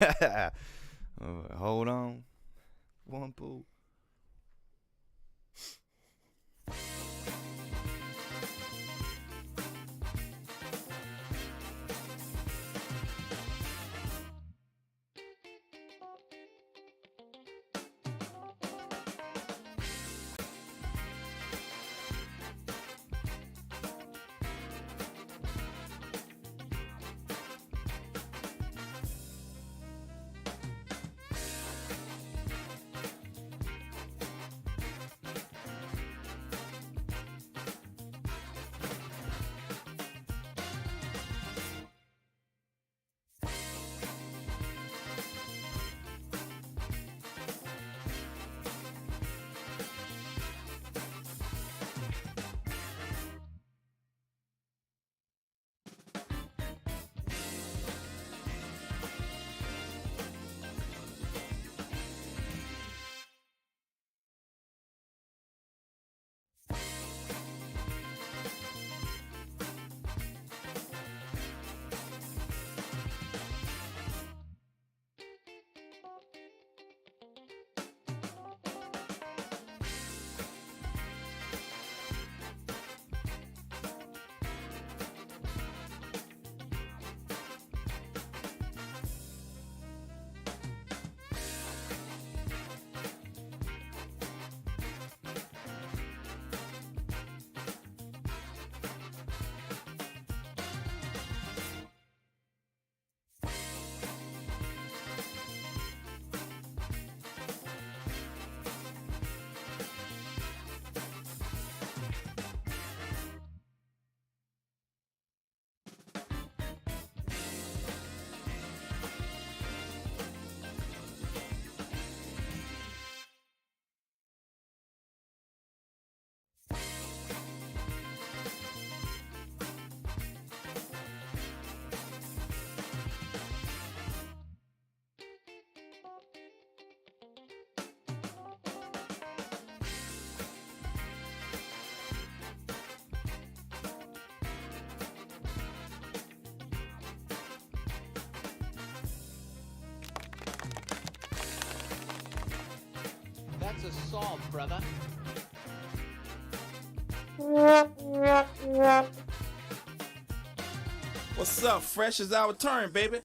Hold on. One pool. That's assault, brother. What's up? Fresh is our turn, baby.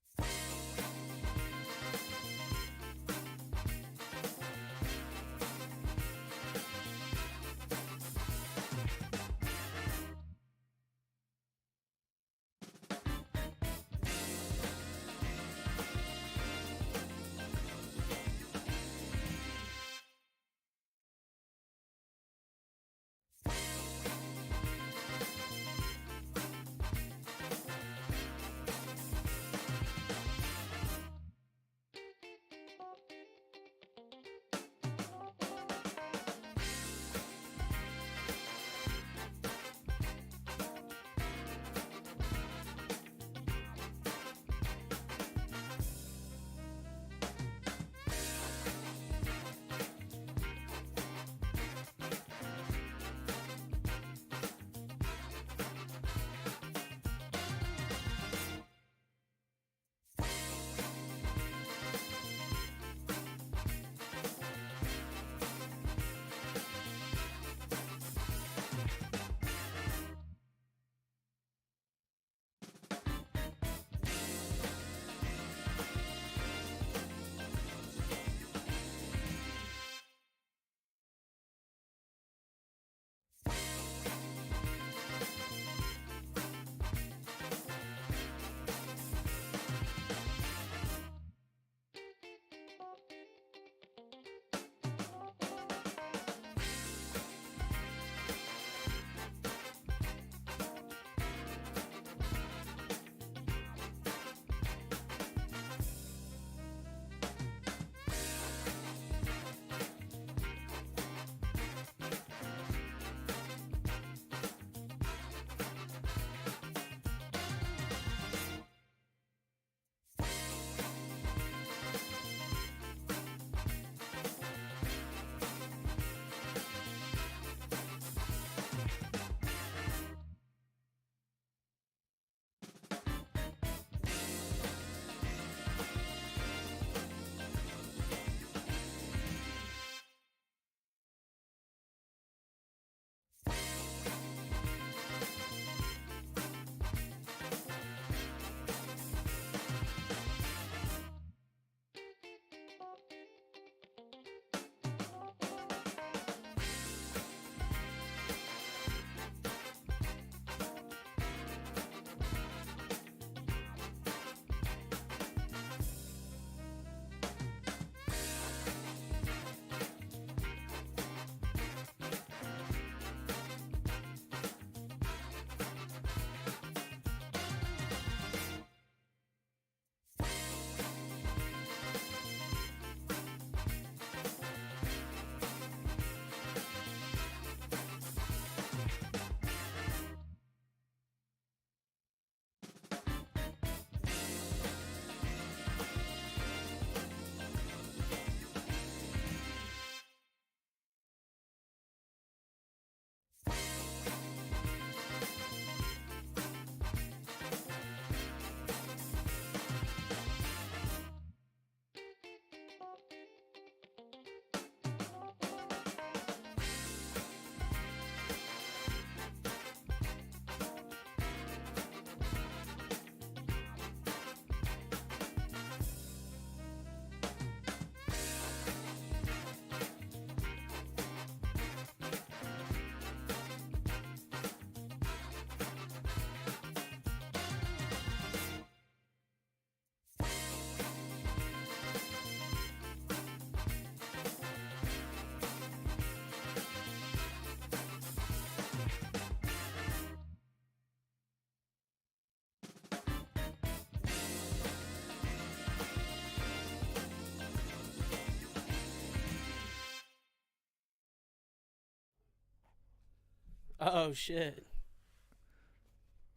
Oh, shit.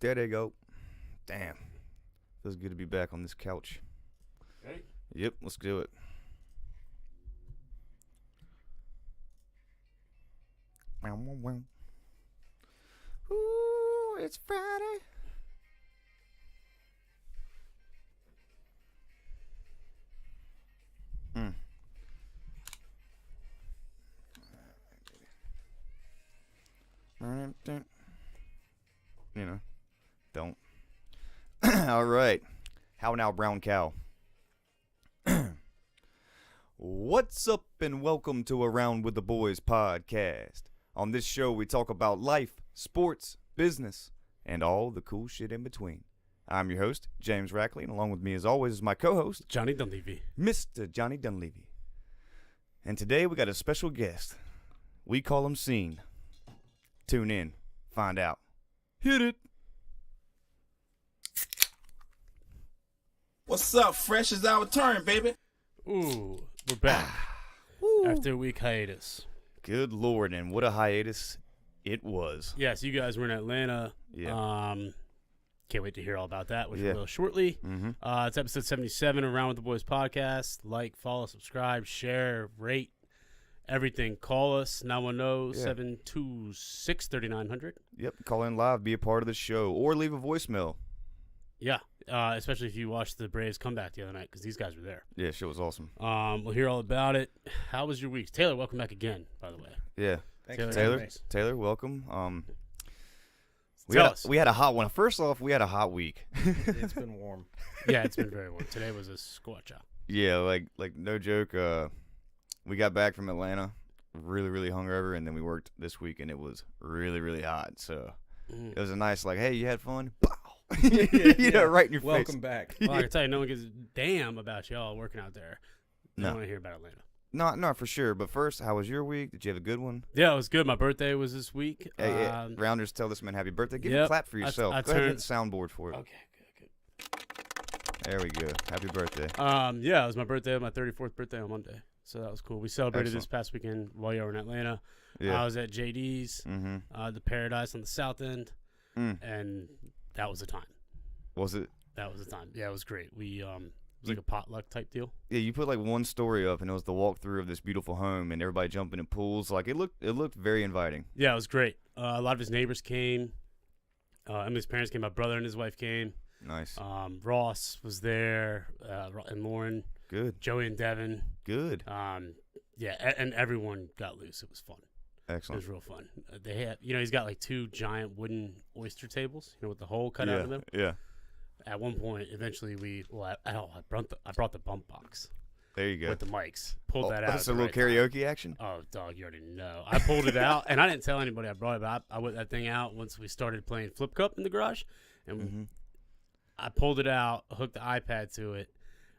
There they go. Damn. Feels good to be back on this couch. Right? Yep, let's do it. Ooh, it's Friday. You know, don't. All right. How now, brown cow? What's up, and welcome to Around with the Boys podcast. On this show, we talk about life, sports, business, and all the cool shit in between. I'm your host, James Rackley, and along with me, as always, is my co-host, Johnny Dunleavy. Mr. Johnny Dunleavy. And today, we got a special guest. We call him Scene. Tune in. Find out. Hit it. What's up? Fresh is our turn, baby. Ooh, we're back after a week hiatus. Good Lord, and what a hiatus it was. Yes, you guys were in Atlanta. Yeah. Can't wait to hear all about that, which Yeah. we will shortly. Mm-hmm. It's episode 77, Around with the Boys podcast. Like, follow, subscribe, share, rate, everything. Call us, 910-726-3900. Yep, call in live, be a part of the show, or leave a voicemail. Yeah, especially if you watched the Braves comeback the other night, because these guys were there. Yeah, shit was awesome. We'll hear all about it. How was your week? Taylor, welcome back again, by the way. Yeah. Taylor, Taylor, welcome. Tell us. We had a hot one. First off, we had a hot week. It's been warm. Yeah, it's been very warm. Today was a scorch out. Yeah, like no joke. We got back from Atlanta, really, really hungover, and then we worked this week, and it was really, really hot. So it was a nice, like, hey, you had fun? Pow! you know, right in your face. Welcome back. Well, I can tell you, no one gives a damn about y'all working out there. No. I want to hear about Atlanta. No, for sure. But first, how was your week? Did you have a good one? Yeah, it was good. My birthday was this week. Hey, Rounders, tell this man happy birthday. Give him a Yep. clap for yourself. I Go ahead and turned- hit the soundboard for it. Okay, good. There we go. Happy birthday. Yeah, it was my birthday, my 34th birthday on Monday. So that was cool. We celebrated Excellent. this past weekend while you were in Atlanta. Yeah. I was at JD's, Mm-hmm. the Paradise on the south end, and that was the time. Was it? That was the time. Yeah, it was great. We it was like a potluck type deal. Yeah, you put like one story up, and it was the walkthrough of this beautiful home, and everybody jumping in pools. Like it looked very inviting. Yeah, it was great. A lot of his neighbors came. Emily's parents came. My brother and his wife came. Nice. Ross was there, and Lauren, Good. Joey and Devin. Good. Yeah, and everyone got loose. It was fun. It Excellent. was real fun. They had, he's got like 2 giant wooden oyster tables, with the hole cut out of them. Yeah. At one point, eventually I brought the bump box There you go. with the mics. Pulled that out. That's at a the little right time. karaoke action. Oh, dog, you already know. I pulled it out, and I didn't tell anybody I brought it, but I whipped that thing out once we started playing Flip Cup in the garage, and I pulled it out, hooked the iPad to it,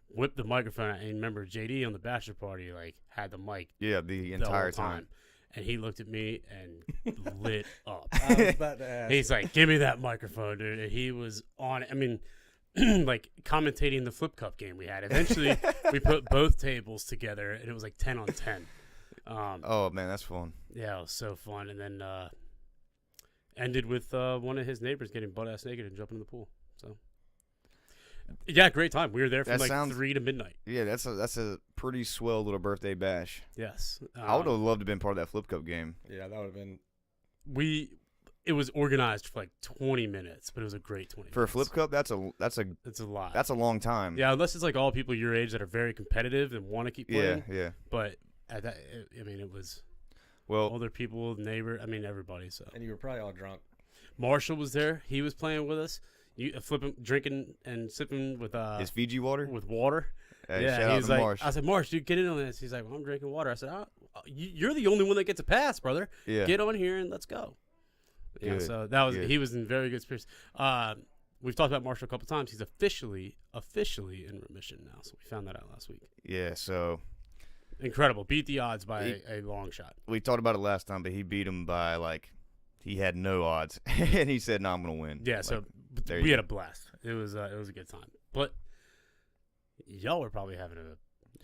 whipped the microphone out, and remember JD on the bachelor party had the mic Yeah, the entire whole time. and he looked at me and lit up. I was about to ask. He's like, "Give me that microphone, dude!" And he was on it. I mean, like commentating the Flip Cup game we had. Eventually, we put both tables together, and it was like 10 on 10. Oh man, that's fun. Yeah, it was so fun. And then ended with one of his neighbors getting butt ass naked and jumping in the pool. So yeah, great time. We were there from That 3 to midnight. Yeah, that's a pretty swell little birthday bash. Yes, I would have loved to have been part of that Flip Cup game. Yeah, that would have been. It was organized for like 20 minutes, but it was a great 20 For a minutes. Flip Cup, that's It's a lot. a long time. Yeah, unless it's like all people your age that are very competitive and want to keep playing. Yeah. But at that, it was Well, older people, neighbor. Everybody. So And you were probably all drunk. Marshall was there. He was playing with us. Drinking and sipping with is Fiji water? with water. Hey, yeah, shout he out was to like, Marsh. I said, Marsh, dude, get in on this. He's like, well, I'm drinking water. I said, you're the only one that gets a pass, brother. Yeah. Get on here and let's go. Yeah, Good, so that was good. he was in very good spirits. We've talked about Marshall a couple times. He's officially in remission now. So we found that out last week. Yeah, so Incredible. Beat the odds by a long shot. we talked about it last time, but he beat him by he had no odds, and he said, "No, I'm gonna win." Yeah. So there we you had a blast. It was a good time. But y'all were probably having a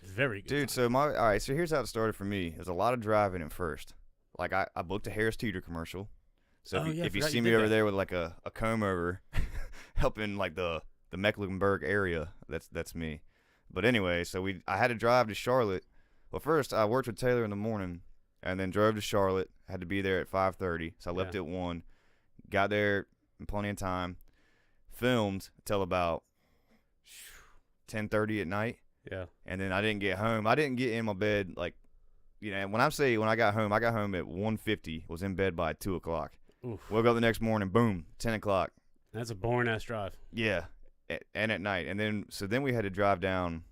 very good Dude, time. so so here's how it started for me. There's a lot of driving at first. Like I booked a Harris Teeter commercial, So Oh, yeah, I if you forgot see you me did over that. there with like a comb over, helping like the Mecklenburg area, that's me. But anyway, so I had to drive to Charlotte. Well, first I worked with Taylor in the morning, and then drove to Charlotte. Had to be there at 5:30, so I left at 1. Got there in plenty of time. Filmed till about 10:30 at night. Yeah. And then I didn't get home. I didn't get in my bed like, when I got home at 1:50. Was in bed by 2 o'clock. Oof. Woke up the next morning, boom, 10 o'clock. That's a boring ass drive. Yeah, and at night. And then we had to drive down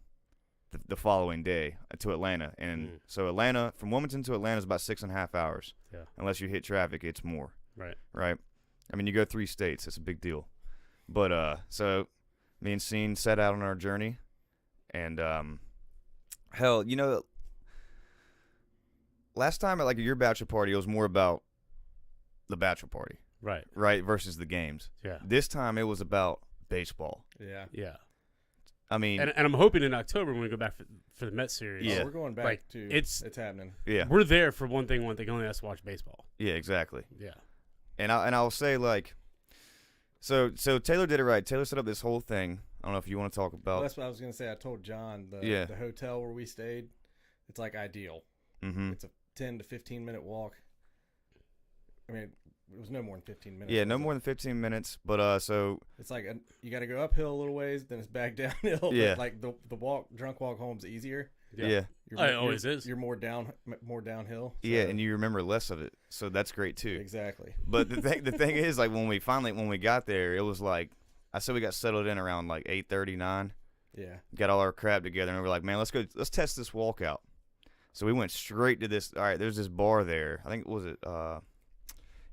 the following day to Atlanta. And so Atlanta, from Wilmington to Atlanta is about 6.5 hours. Yeah. Unless you hit traffic, it's more. Right. Right. I mean, you go 3 states. It's a big deal. But so me and Scene set out on our journey. And hell, last time at like your bachelor party, it was more about the bachelor party. Right, versus the games. Yeah. This time it was about baseball. Yeah. Yeah. I mean, And I'm hoping in October when we go back for the Mets series. Yeah. Oh, we're going back Like, to it's happening. yeah, We're there for one thing only has to watch baseball. yeah, exactly. Yeah. And I'll say like, so Taylor did it right. Taylor set up this whole thing. I don't know if you want to talk Well, about. that's what I was gonna say. I told John Yeah. the hotel where we stayed. It's like ideal. Mm-hmm. It's a 10 to 15 minute walk. I mean, it was no more than 15 minutes. Yeah, no was it? more than 15 minutes. But so It's like you got to go uphill a little ways, then it's back downhill. Yeah. But like the drunk walk home's easier. yeah, It always is. You're more downhill. yeah, so- and you remember less of it, so that's great too. exactly. But the thing is, like when we got there, it was like I said we got settled in around like 8:39. Yeah. Got all our crap together, and we were like, man, let's test this walkout. So we went straight to this. All right, there's this bar there. I think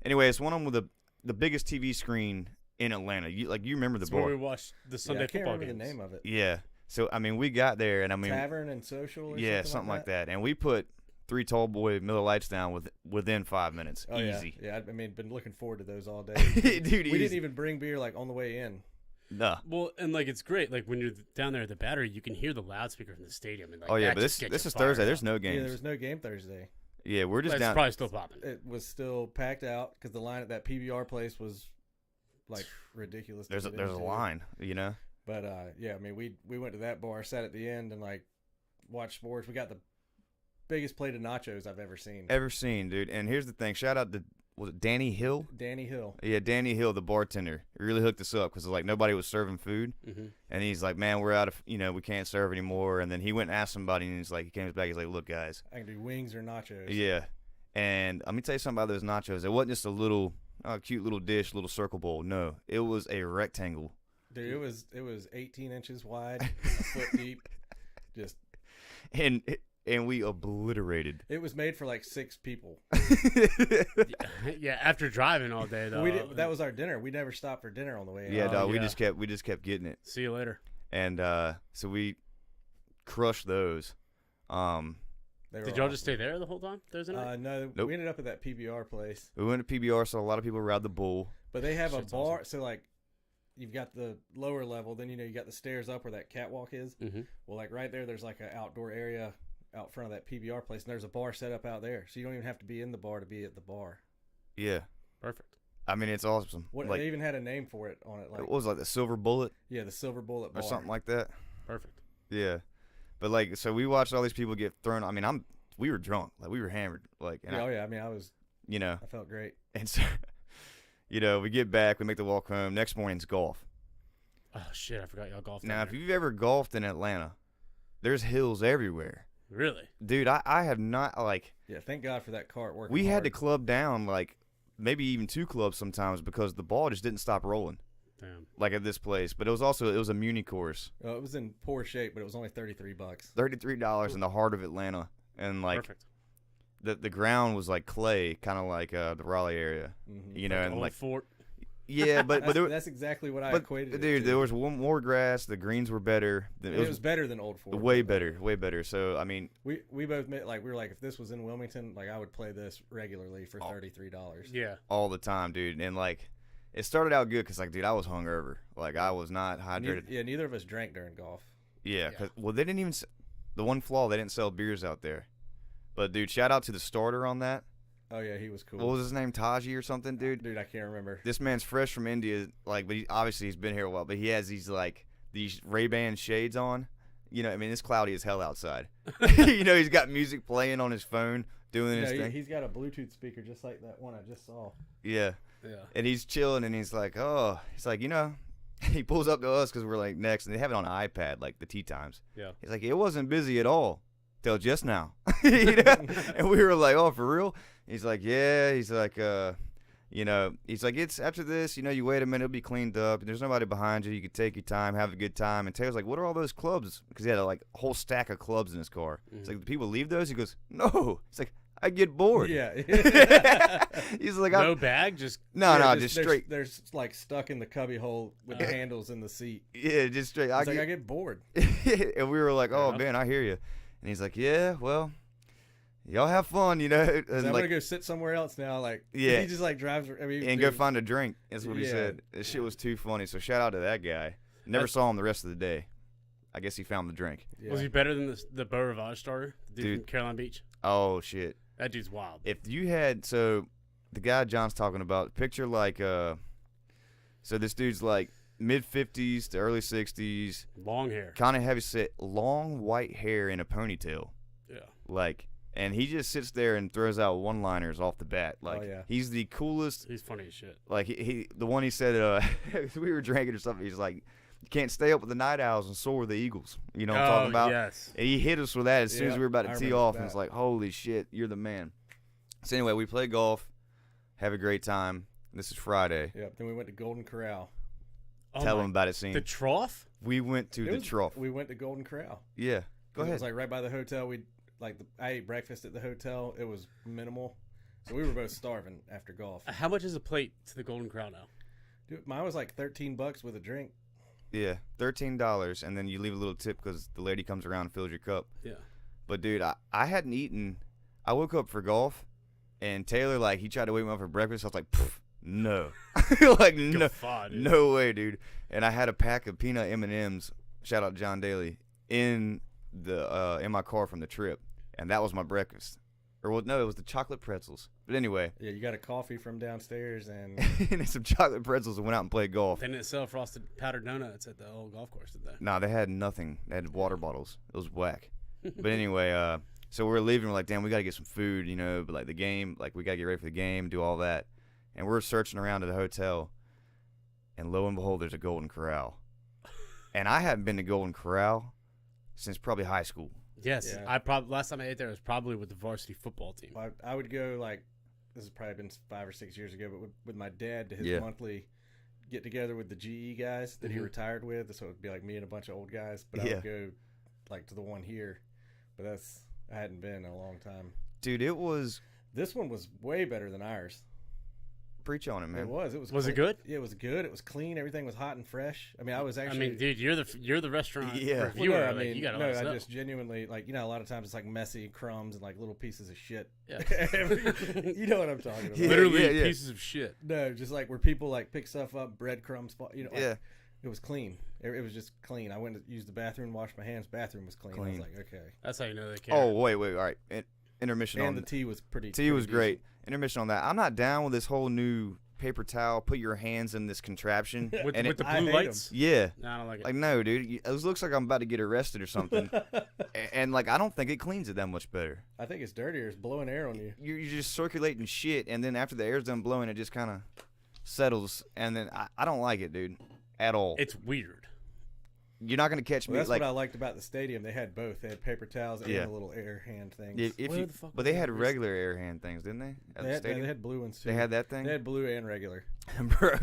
anyway, it's one of them with the biggest TV screen in Atlanta. You remember the That's where bar? we watched the Yeah, Sunday I can't football remember games. the name of it. Yeah. So I mean, we got there, and I mean, Tavern and Social. Or yeah, something like that. And we put 3 tall boy Miller Lights down within 5 minutes, Oh, easy. Yeah. I mean, been looking forward to those all day. Dude, we easy. didn't even bring beer like on the way in. Nah. Well, and like it's great. Like when you're down there at the Battery, you can hear the loudspeaker from the stadium. And like, Oh yeah, that but just this gets you is fired Thursday. up. There's no Yeah, games. there was no game Thursday. Yeah, we're just That's down. probably still popping. It was still packed out because the line at that PBR place was like ridiculous. to There's a get into. line, you know. But yeah, I mean, we went to that bar, sat at the end, and like watched sports. We got the biggest plate of nachos I've ever seen. Ever seen, dude. And here's the thing. Shout out to was it Danny Hill? Danny Hill. Yeah, Danny Hill, the bartender. He really hooked us up because like nobody was serving food, and he's like, man, we're out of we can't serve anymore. And then he went and asked somebody, and he came back. He's like, look, guys. I can do wings or nachos. Yeah. And let me tell you something about those nachos. It wasn't just a little, cute little dish, little circle bowl. No, it was a rectangle. Dude, it was 18 inches wide, a foot deep. Just And we obliterated. it was made for like 6 people. Yeah, after driving all day though. That was our dinner. We never stopped for dinner on the way out. Yeah, dog. yeah. We just kept getting it, See you later. and so we crushed those. They were Did y'all awesome. just stay there the whole time Thursday night? No, Nope. we ended up at that PBR place. We went to PBR, so a lot of people ride the bull. But they have a Shit's bar, awesome. so like you've got the lower level, then you got the stairs up where that catwalk is. Mm-hmm. Well, like right there's like an outdoor area out front of that PBR place, and there's a bar set up out there, so you don't even have to be in the bar to be at the bar. Yeah, Perfect. I mean it's awesome. What Like they even had a name for it on it, like what was it, like the Silver Bullet yeah, the Silver Bullet or bar. something like that. Perfect. Yeah, but like so we watched all these people get thrown. I mean we were drunk, like we were hammered, like and Yeah, oh yeah, I mean I felt great. and so we get back, we make the walk home. Next morning's golf. Oh shit, I forgot y'all golfed. Now, down if there. you've ever golfed in Atlanta, there's hills everywhere. Really? Dude, I have not, like, Yeah, thank God for that cart working. we had to hard. club down, like, maybe even 2 clubs sometimes because the ball just didn't stop rolling, Damn. like at this place. But it was a muni course. It was in poor shape, but it was only $33. $33 in the heart of Atlanta. And, like, Perfect. the ground was like clay, kind of like the Raleigh area, Mhm. you know, and Old like, fort. yeah, but That's exactly what I but equated it dude, to. there was more grass. The greens were better. it was better than Old Fort. way better. So I mean, We both admit, like, we were like, if this was in Wilmington, like, I would play this regularly for $33. Yeah. all the time, dude, and like, it started out good because like, dude, I was hungover. Like, I was not hydrated. Neither of us drank during golf. Yeah, well, they didn't even. The one flaw, they didn't sell beers out there. But dude, shout out to the starter on that. Oh yeah, he was cool. What was his name? Taji or something, dude? Dude, I can't remember. This man's fresh from India, like, but obviously he's been here a while. But he has these Ray-Ban shades on. You know, I mean, it's cloudy as hell outside. You know, he's got music playing on his phone, doing his thing. He's got a Bluetooth speaker just like that one I just saw. Yeah. Yeah. And he's chilling, and he's like, you know, he pulls up to us because we're like next, and they have it on an iPad, like the tea times. Yeah. He's like, it wasn't busy at all till just now. You know? And we were like, oh, for real? He's like, yeah. He's like, you know, he's like, it's after this, you know, you wait a minute, it'll be cleaned up. There's nobody behind you. You can take your time, have a good time. And Taylor's like, what are all those clubs? Because he had a whole stack of clubs in his car. Mm-hmm. It's like, do people leave those? He goes, no. He's like, I get bored. Yeah. He's like, No bag, just just straight. They're like stuck in the cubby hole with the handles in the seat. Yeah, just straight. I get bored. And we were like, oh, Yeah. man, I hear you. And he's like, yeah, well, y'all have fun, you know. And So I'm gonna go sit somewhere else now. Like, Yeah. he just like drives. I mean, and dude, go find a drink. That's what he Yeah. said. This shit was too funny. So shout out to that guy. Never saw him the rest of the day. I guess he found the drink. Yeah. Was he better than the Beau Rivage starter? The dude Dude. from Caroline Beach? Oh shit. That dude's wild. If you had the guy John's talking about, picture so this dude's like mid 50s to early 60s, Long hair. kind of heavy set, long white hair in a ponytail. Yeah. And he just sits there and throws out one-liners off the bat. yeah. He's the coolest. He's funny as shit. Like the one he said, we were drinking or something. He's like, you can't stay up with the night owls and soar with the eagles. You know what I'm talking about? Yes. And he hit us with that as soon as we were about I to tee remember off, and that. it's like, holy shit, you're the man. So anyway, we play golf, have a great time. This is Friday. Yep. Then we went to Golden Corral. Oh Tell my- him about it, scene. The trough? We went to It the was- trough. We went to Golden Corral. Yeah, go It ahead. was like right by the hotel. I ate breakfast at the hotel. It was minimal, so we were both starving after golf. How much is a plate to the Golden Crown now? Dude, mine was like $13 with a drink. Yeah, $13, and then you leave a little tip because the lady comes around and fills your cup. Yeah. But dude, I hadn't eaten. I woke up for golf, and Taylor he tried to wake me up for breakfast. I was like, no, no, Guffaw, dude. no way, dude. And I had a pack of peanut M&Ms. Shout out to John Daly in my car from the trip, and that was my breakfast. Or well, no, it was the chocolate pretzels. But anyway, Yeah, you got a coffee from downstairs and and some chocolate pretzels, and went out and played golf. They didn't sell frosted powdered donuts at the old golf course, did they? Nah, they had nothing. They had water bottles. It was whack. But anyway, so we were leaving. We're like, damn, we got to get some food, you know. But the game, we got to get ready for the game, do all that. And we're searching around to the hotel. And lo and behold, there's a Golden Corral. And I haven't been to Golden Corral since probably high school. Yes. Yeah. Last time I ate there was probably with the varsity football team. I would go this has probably been 5 or 6 years ago, but with my dad to his Yeah. monthly get together with the GE guys that he retired with. So it would be like me and a bunch of old guys. But I Yeah. would go to the one here, but I hadn't been in a long time. Dude, it was. This one was way better than ours. Preach on it, man. It was. Was clean. it good? Yeah, it was good. It was clean. Everything was hot and fresh. I mean, I was I actually. mean, dude, you're the restaurant Yeah. reviewer. Well, You gotta no, let us I know. just genuinely a lot of times it's like messy crumbs and little pieces of shit. Yeah. You know what I'm talking about? Yeah. Literally pieces of shit. No, just where people pick stuff up, breadcrumbs. Yeah. It was clean. It was just clean. I went to use the bathroom, washed my hands. Bathroom was clean. I was like, okay. That's how you know they care. Oh, wait. All right. Intermission And on the tea was pretty. Tea was pretty great. Intermission on that. I'm not down with this whole new paper towel. Put your hands in this contraption. with and the I blue hate lights. yeah. No, I don't like it. Like, no, dude. It looks like I'm about to get arrested or something. and I don't think it cleans it that much better. I think it's dirtier. It's blowing air on you. You're just circulating shit, and then after the air's done blowing, it just kind of settles. And then I don't like it, dude, at all. It's weird. You're not going to catch Well, me. that's what I liked about the stadium. They had both. They had paper towels and Yeah. the little air hand things. Where the fuck but was they that had recent- regular air hand things, didn't they? At the stadium? They had blue ones too. They had that thing? They had blue and regular. Bro,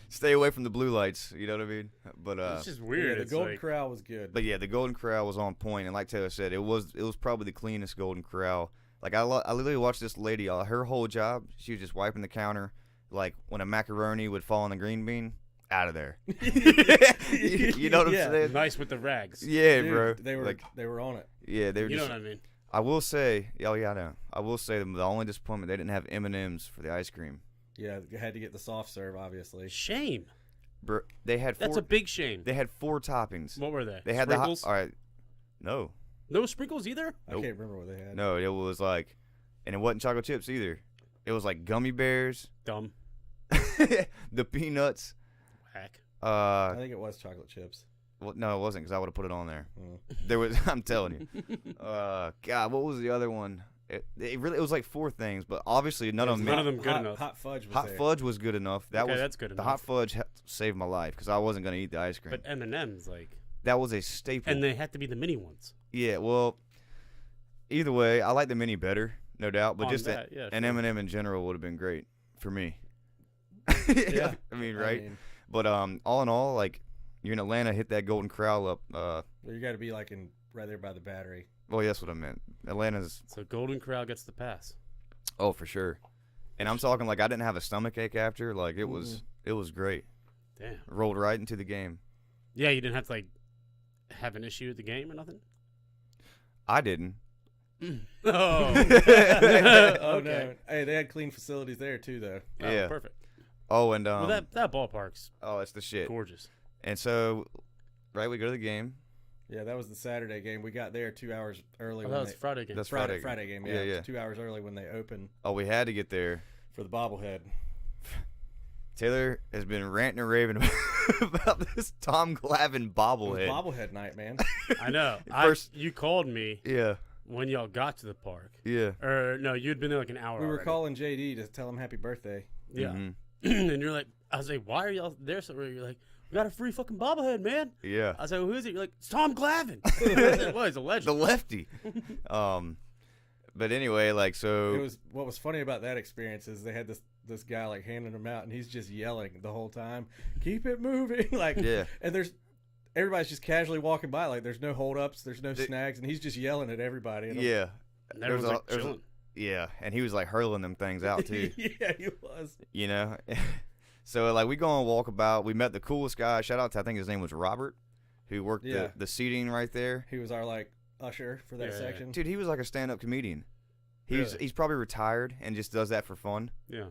stay away from the blue lights. You know what I mean? But It's just weird. Yeah, the It's Golden like- Corral was good. But yeah, the Golden Corral was on point, and like Taylor said, it was probably the cleanest Golden Corral. I literally watched this lady. Her whole job, she was just wiping the counter. Like when a macaroni would fall in the green bean, out of there. you know what Yeah. I'm saying? Nice with the rags. Yeah, Dude, bro. they were on it. Yeah, they were You know just. what I mean? I will say, oh yeah, I know. I will say the only disappointment they didn't have M&Ms for the ice cream. Yeah, you had to get the soft serve, obviously. Shame. Bro, they had That's four. a big shame. They had 4 toppings. What were they? They had Sprinkles? the hot. All right, no. No sprinkles either? I Nope. can't remember what they had. No, it was like And it wasn't chocolate chips either. It was like gummy bears, Dumb. the peanuts. Whack. I think it was chocolate chips. Well, no, it wasn't because I would have put it on there. Mm. There was. I'm telling you. God, what was the other one? It was like 4 things, but obviously none of them. None of them good enough. Hot fudge was Hot there. fudge was good enough. That's good The enough. hot fudge saved my life because I wasn't gonna eat the ice cream. But M&M's like, That was a staple. and they had to be the mini ones. Yeah, well, either way, I like the mini better, no doubt. But On just that, yeah, an sure. M&M in general would have been great for me. Yeah. I mean, right? I mean, But all in all, like you're in Atlanta, hit that Golden Corral up. you got to be like in right there by the Battery. Well, that's what I meant. Atlanta's. So Golden Corral gets the pass. Oh, for sure. And I'm talking like I didn't have a stomach ache after. Like it was great. Damn. Rolled right into the game. Yeah, you didn't have to like have an issue with the game or nothing. I didn't. Oh. Oh Okay. no! Hey, they had clean facilities there too, though. Oh, Yeah. perfect. Oh, and Well, that ballpark's oh, it's the shit. gorgeous. And so, right, we go to the game. Yeah, that was the Saturday game. We got there 2 hours early. Oh, when that was they, Friday game. That's Friday Friday. game. Yeah, Yeah, yeah. 2 hours early when they opened Oh, we had to get there. for the bobblehead. Taylor has been ranting and raving about this Tom Glavine It was bobblehead. bobblehead night, man. I know. First- You called me Yeah, when y'all got to the park. yeah. Or no, you'd been there like an hour. We were already. calling JD to tell him happy birthday. Yeah. Mhm. And you're like, I was like, why are y'all there so early? You're like, we got a free fucking bobblehead, man. Yeah. I was like, who is it? You're like, it's Tom Glavine. I said, well, he's a The legend. lefty. But anyway, like, so. It was what was funny about that experience is they had this guy like handing him out and he's just yelling the whole time, "Keep it moving!" like, Yeah. And everybody's just casually walking by, like there's no holdups, there's no snags, and he's just yelling at everybody. And Yeah. And everyone's like there's a- chilling. Yeah. And he was, like, hurling them things out, too. yeah, he was. You know? So, like, we go on walkabout. We met the coolest guy. Shout out to, I think his name was Robert, who worked Yeah. the seating right there. He was our like usher for that Yeah. section. Dude, he was like a stand-up comedian. Really? He's probably retired and just does that for fun. Yeah.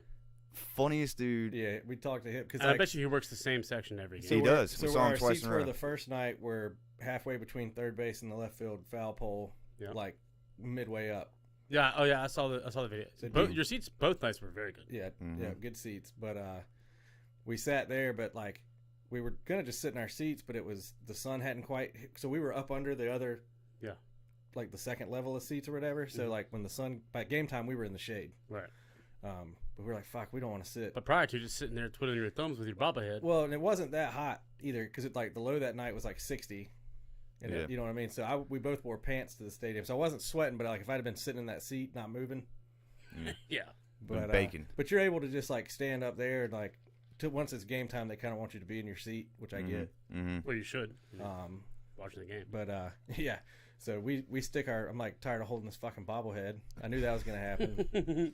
Funniest dude. Yeah, we talked to him because And I bet you he works the same section every game. He does. We So saw him our twice seats in a were row. the first night were halfway between third base and the left field foul pole, Yeah. like midway up. Yeah. Oh yeah. I saw the video. So Your seats both nights were very good. Yeah, Mhm. yeah, good seats. But we sat there, but like we were gonna just sit in our seats, but it was the sun hadn't quite. So we were up under the other, Yeah. like the second level of seats or whatever. So Mhm. like when the sun by game time, we were in the shade. Right. But we were like, fuck, we don't want to sit. But prior to just sitting there twiddling your thumbs with your bobblehead. Well, and it wasn't that hot either because it like the low that night was like 60. And Yeah. you know what I mean? So we both wore pants to the stadium. So I wasn't sweating, but like if I'd have been sitting in that seat, not moving. Yeah. But bacon. But you're able to just like stand up there and like once it's game time, they kind of want you to be in your seat, which I get. Mm-hmm. Well, you should. Um, Watching the game. but yeah. So we stick our. I'm like tired of holding this fucking bobblehead. I knew that was gonna happen.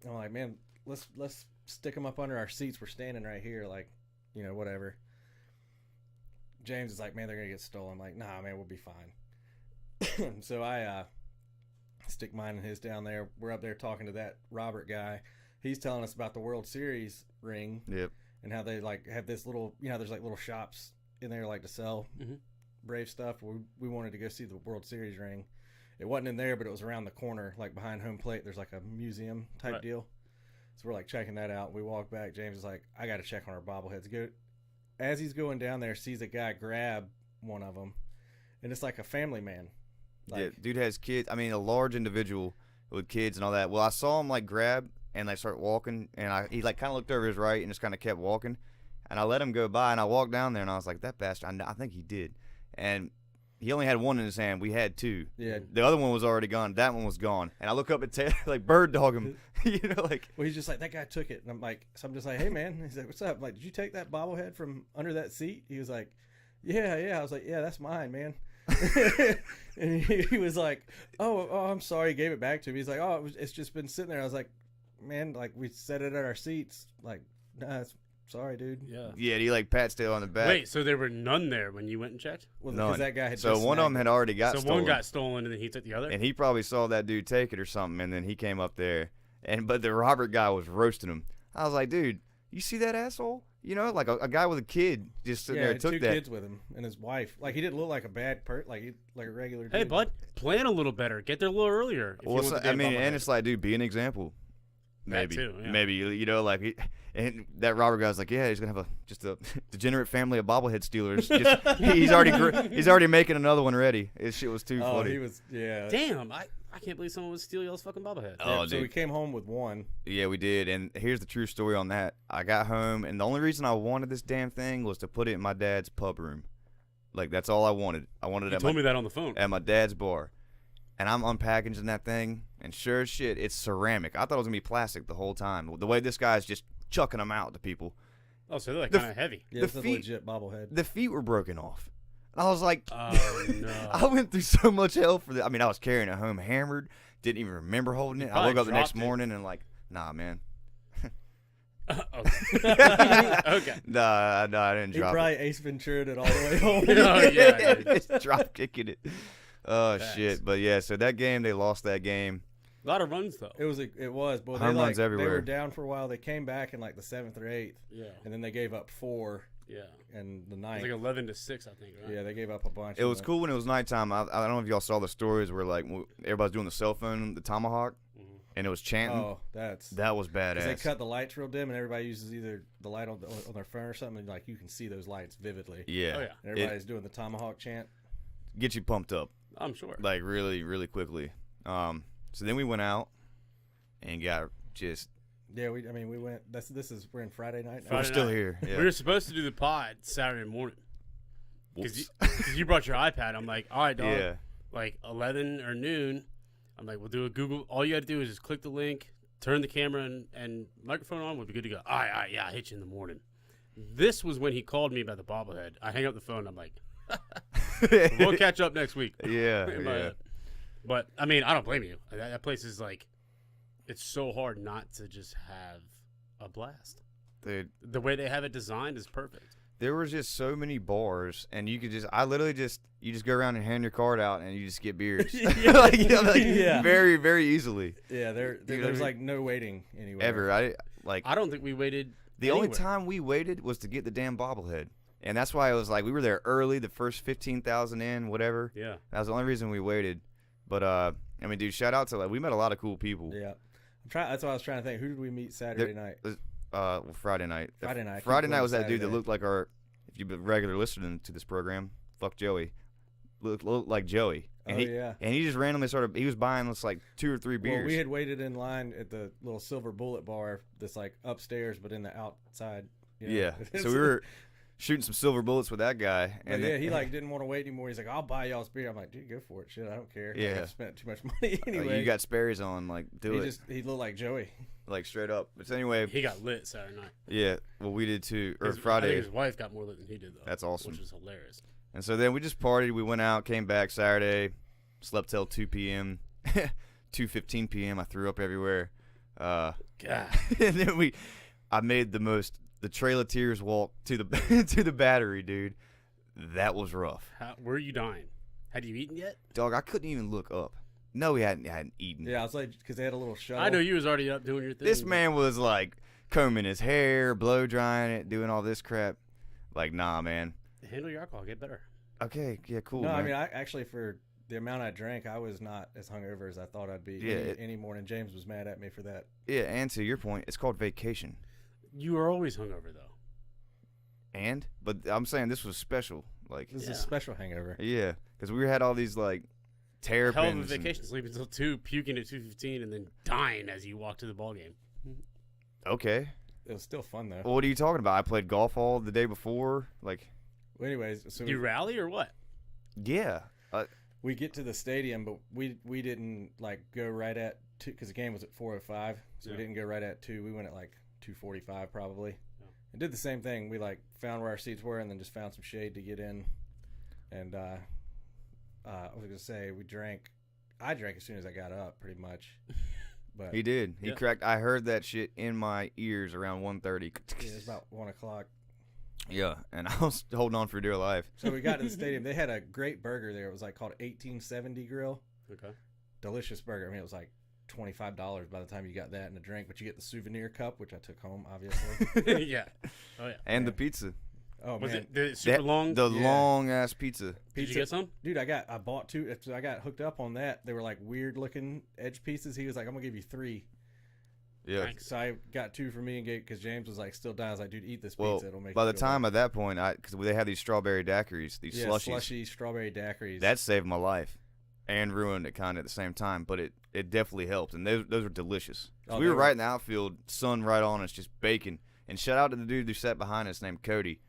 I'm like, man, let's stick them up under our seats. We're standing right here, like, you know, whatever. James is like, man, they're gonna get stolen. I'm like, nah, man, we'll be fine. So I stick mine and his down there. We're up there talking to that Robert guy. He's telling us about the World Series ring Yep. and how they like have this little, you know, there's like little shops in there like to sell Mhm. Brave stuff. We wanted to go see the World Series ring. It wasn't in there, but it was around the corner, like behind home plate. There's like a museum type Right. deal. So we're like checking that out. We walk back. James is like, I got to check on our bobbleheads. Go as he's going down there, sees a guy grab one of them, and it's like a family man. Like, Yeah, dude has kids. I mean, a large individual with kids and all that. Well, I saw him like grab and like start walking, and he like kind of looked over his right and just kind of kept walking, and I let him go by, and I walked down there, and I was like, that bastard. I think he did, and he only had one in his hand. We had two. Yeah. The other one was already gone. That one was gone, and I look up at Taylor like bird dog him, you know, like. Well, he's just like, that guy took it. And I'm like, so I'm just like, hey, man. He's like, what's up? I'm like, did you take that bobblehead from under that seat? He was like, yeah. I was like, yeah, that's mine, man. And he was like, oh, I'm sorry. He gave it back to me. He's like, oh, it's just been sitting there. I was like, man, like we set it at our seats. Like, nah, sorry, dude. Yeah. Yeah, he like pats Taylor on the back. Wait, so there were none there when you went and checked? Well, None. because that guy had So just one of them snagged had it. already got So stolen. one got stolen and then he took the other? And he probably saw that dude take it or something, and then he came up there. But the Robert guy was roasting him. I was like, dude, you see that asshole? like a guy with a kid just sitting there had took two that. kids with him and his wife. Like he didn't look like a bad like a regular dude. Hey, bud, plan a little better. Get there a little earlier. If you want the I damn mean, bobblehead. and it's like, dude, be an example. That Maybe, too, yeah. maybe like, and that Robert guy's like, yeah, he's gonna have just a degenerate family of bobblehead stealers. He's already making another one ready. His shit was too funny. He was Damn, I can't believe someone would steal y'all's fucking bobblehead. Oh, so dude. we came home with one. Yeah, we did. And here's the true story on that. I got home, and the only reason I wanted this damn thing was to put it in my dad's pub room. Like, that's all I wanted. I wanted You it told me that on the phone. at my dad's bar. And I'm unpackaging that thing, and sure as shit, it's ceramic. I thought it was going to be plastic the whole time. The way this guy's just chucking them out to people. Oh, so they're like The kind of heavy. Yeah, The it's a feet- legit bobblehead. The feet were broken off. I was like, Oh, no. I went through so much hell for that. I mean, I was carrying it home hammered. Didn't even remember holding it. I probably woke up the next dropped it. morning and like, nah, man. Okay. Okay. Nah, I didn't He drop probably it. Ace Ventura'd it all the way home. Oh, yeah, dude. Just drop kicking it. Oh Facts. shit! But yeah, so that game, they lost that game. A lot of runs, though. It was, but Home runs they everywhere. were down for a while. They came back in like the 7th or 8th, Yeah. and then they gave up 4 Yeah. in the It 9th. was like 11 to 6, I think, right? Yeah, they gave up a bunch. It in was the- cool when it was nighttime. I don't know if y'all saw the stories where like everybody's doing the cell phone, the tomahawk, Mhm. and it was chanting. Oh, that was 'cause badass. they cut the lights real dim, and everybody uses either the light on their phone or something. And like you can see those lights vividly. Yeah, Oh, yeah. And everybody's doing the tomahawk chant. get you pumped up I'm sure. like really, really quickly. So then we went out and got just. Yeah, we went. We're in Friday night. now. We're Friday still night. here. Yeah. We were supposed to do the pod Saturday morning. Whoops. Because you brought your iPad. I'm like, all right, dog. Yeah. Like 11 or noon. I'm like, we'll do a Google. All you got to do is just click the link, turn the camera and microphone on. We'll be good to go. All right, yeah, I'll hit you in the morning. This was when he called me about the bobblehead. I hang up the phone. I'm like, we'll catch up next week. Yeah, In my yeah. head. But, I mean, I don't blame you. That place is like, it's so hard not to just have a blast. Dude, The way they have it designed is perfect. there was just so many bars, and you could just, you just go around and hand your card out, and you just get beers. Yeah. Very, very easily. Yeah, You know what I there's mean? like no waiting anywhere. Ever. I don't think we waited. The only anywhere. time we waited was to get the damn bobblehead. And that's why it was like, we were there early, the first 15,000 in, whatever. Yeah. That was the only reason we waited. But, I mean, dude, shout out to, like, we met a lot of cool people. Yeah, that's what I was trying to think. Who did we meet Saturday night? Well, Friday night. Friday night. I keep Friday night going was that dude that Saturday. looked like if you've been regular listening to this program, fuck Joey. Looked like Joey. And Yeah. And he just randomly he was buying us like 2 or 3 beers. Well, we had waited in line at the little Silver Bullet bar that's like upstairs, but in the outside. you know. Yeah. So we were shooting some silver bullets with that guy. But And yeah, then- he like didn't want to wait anymore. He's like, "I'll buy y'all's beer." I'm like, "Dude, go for it, shit. I don't care. Like, Yeah. I've spent too much money Oh, anyway." you got Sperry's on, like, do he it. he looked like Joey. Like, straight up. But anyway, He got lit Saturday night. yeah, well, we did too. Or I think Friday. his wife got more lit than he did, though. That's awesome. Which was hilarious. And so then we just partied. We went out, came back Saturday, slept till 2 p.m. 2:15 p.m. I threw up everywhere. God. And then I made the Trail of Tears walk to the to the battery, dude. That was rough. Were you dying? Had you eaten yet? Dog, I couldn't even look up. No, we hadn't eaten. Yeah, I was like, because they had a little shuttle. I know you was already up doing your thing. This man was like combing his hair, blow drying it, doing all this crap. Like, nah, man. Handle your alcohol. Get better. Okay, yeah, cool. No, man. I mean, I actually for the amount I drank, I was not as hungover as I thought I'd be. Yeah, any morning. James was mad at me for that. Yeah, and to your point, it's called vacation. You were always hungover, though. But I'm saying this was special. Like, This is Yeah. a special hangover. yeah, because we had all these like Hell of a terrapins. vacation. Sleeping until 2, puking at 2:15, and then dying as you walk to the ball game. Okay. It was still fun though. Well, what are you talking about? I played golf all the day before. Like, Well, anyways, so You rally or what? yeah. we get to the stadium, but we didn't like go right at 2 because the game was at 4:05, so Yeah. we didn't go right at 2. We went at like 2:45 probably. Yeah. And did the same thing. We like found where our seats were and then just found some shade to get in. And I was gonna say I drank as soon as I got up, pretty much. But He did. He Yeah. cracked. I heard that shit in my ears around 1:30. yeah, it was about 1:00. Yeah, and I was holding on for dear life. So we got to the stadium. They had a great burger there. It was like called 1870 Grill. Okay. Delicious burger. I mean, it was like $25 by the time you got that and a drink, but you get the souvenir cup, which I took home, obviously. Yeah. Oh yeah. And the pizza. Oh Was man, it the super long? The Yeah. long ass pizza. Did you get some? dude, I bought 2. So I got hooked up on that. They were like weird looking edge pieces. He was like, I'm gonna give you 3. Yeah. Thanks. So I got 2 for me and gave, because James was like still dying. I was like, dude, eat this Well, pizza. It'll make by you the feel time at that point, because they had these strawberry daiquiris, these better. slushies. Slushy strawberry daiquiris. That saved my life and ruined it kind of at the same time, but it definitely helped, and those were delicious. 'Cause Oh, we they were were- right in the outfield, sun right on us, just baking. And shout out to the dude who sat behind us named Cody.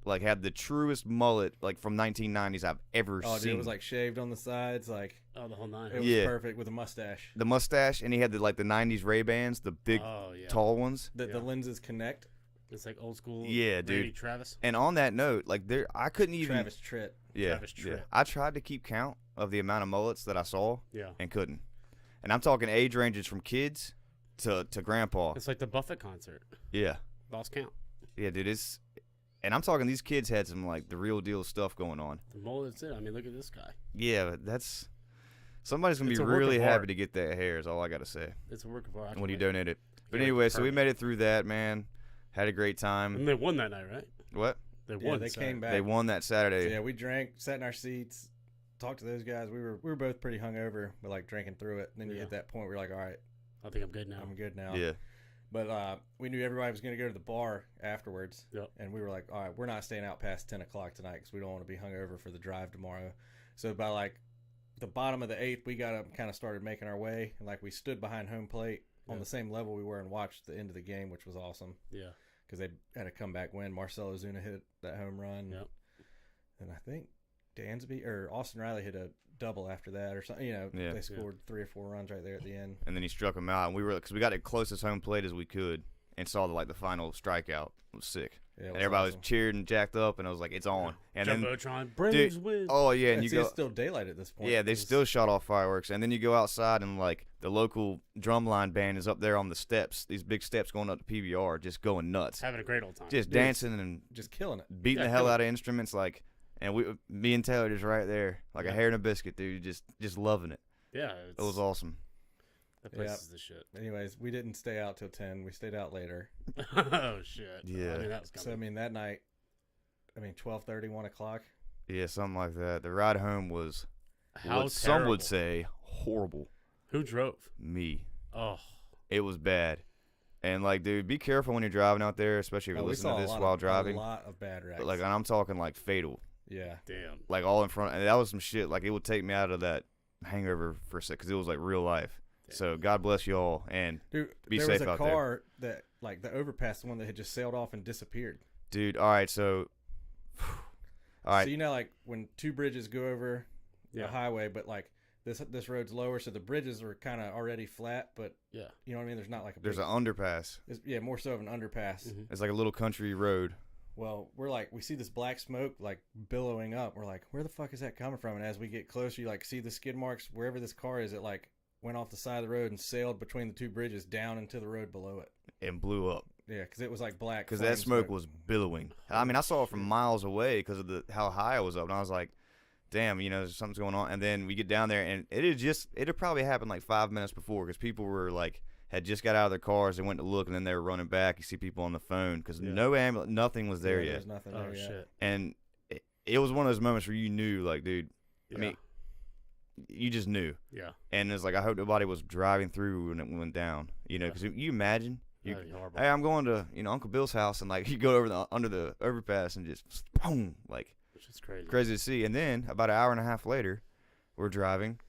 Like, had the truest mullet, like, from 1990s I've ever oh, seen. dude, it was like shaved on the sides, like Oh, the whole nine. it was Yeah. perfect with a mustache. the mustache, and he had the 90s Ray-Bans, the big, Oh yeah. tall ones. The Yeah. lenses connect. It's like old school. Yeah, Randy dude. Travis. And on that note, like, I couldn't even... Travis Tritt. Yeah, Travis yeah. Tritt. I tried to keep count of the amount of mullets that I saw Yeah. and couldn't. And I'm talking age ranges from kids to grandpa. It's like the Buffett concert. Yeah. Lost count. Yeah, dude, and I'm talking these kids had some, like, the real deal stuff going on. The mullet's it. I mean, look at this guy. Yeah, but somebody's going It's to a be work really of happy art. to get that hair is all I got to say It's a work of art. I can when you make donate it. But Yeah, anyway, so we perfect. made it through that, man. Had a great it. time. And they won that night, right? What? They Yeah, won. they Saturday. came back. They won that Saturday. So, yeah, we drank, sat in our seats, talked to those guys. We were both pretty hungover, but like drinking through it. And then you Yeah. hit that point where you're like, all right, I think I'm good now. I'm good now. Yeah. But we knew everybody was going to go to the bar afterwards. Yep. And we were like, all right, we're not staying out past 10 o'clock tonight because we don't want to be hungover for the drive tomorrow. So by like the bottom of the 8th, we got up and kind of started making our way. And like we stood behind home plate on Yeah. the same level we were and watched the end of the game, which was awesome Yeah. because they had a comeback win. Marcelo Zuna hit that home run. Yep. And I think Dansby or Austin Riley hit a double after that or something. You know, Yeah. they scored 3 or 4 runs right there at the end. And then he struck him out, and because we got it close as home plate as we could and saw the final strikeout. It was sick. Yeah, it And was everybody awesome. was cheered and jacked up, and I was like, it's on. And then, Jumbotron. Braves dude, win. oh, yeah, and Yeah, you see, go... it's still daylight at this point. Yeah, they It's- still shot off fireworks, and then you go outside and like the local drumline band is up there on the steps, these big steps going up to PBR, just going nuts, Having a great old time. just Dude, dancing and just killing it. beating Yeah, the hell killing out of instruments, like, and me and Taylor just right there, like a Yeah. hair and a biscuit, dude, just loving it. Yeah. It was awesome. That place Yeah. is the shit. Anyways, we didn't stay out till 10. We stayed out later. Oh shit. Yeah. I mean, that was So, I coming. mean, that night, 12:30, 1 o'clock. Yeah, something like that. The ride home was How what some would terrible. say horrible. Who drove? Me, Oh. it was bad, and like, dude, be careful when you're driving out there, especially if you're We listening saw to a this lot while of, driving. A lot of bad wrecks. But like, and I'm talking like fatal. yeah. Damn. Like all in front, and that was some shit. Like, it would take me out of that hangover for a sec because it was like real life. So God bless you all, and Dude, Be there safe was a out there. car that, like, the overpass, the one that had just sailed off and disappeared. dude, all right, so all right, So, you know, like, when 2 bridges go over Yeah. the highway, but, like, this road's lower, so the bridges are kind of already flat, but, Yeah. you know what I mean? There's not, like, a there's big, an underpass. yeah, more so of an underpass. Mhm. It's like a little country road. Well, we're like, we see this black smoke like billowing up. We're like, where the fuck is that coming from? And as we get closer, you like see the skid marks wherever this car is. It like went off the side of the road and sailed between the 2 bridges down into the road below it. And blew up Yeah, because it was like black. because flame that smoke was billowing. I mean, I saw it from miles away because of how high it was up, and I was like, "Damn, something's going on." And then we get down there, and it had probably happened like 5 minutes before because people were like had just got out of their cars and went to look, and then they were running back. You see people on the phone because Yeah. no ambulance, nothing was there There yet, was nothing Oh there yet. shit. and it was one of those moments where you knew, like, dude, Yeah. I mean, you just knew. Yeah. And it's like, I hope nobody was driving through when it went down, because you imagine, That'd be horrible. hey, I'm going to, Uncle Bill's house, and like you go over under the overpass and just boom, like Which is crazy. crazy to see. And then about an hour and a half later, we're driving,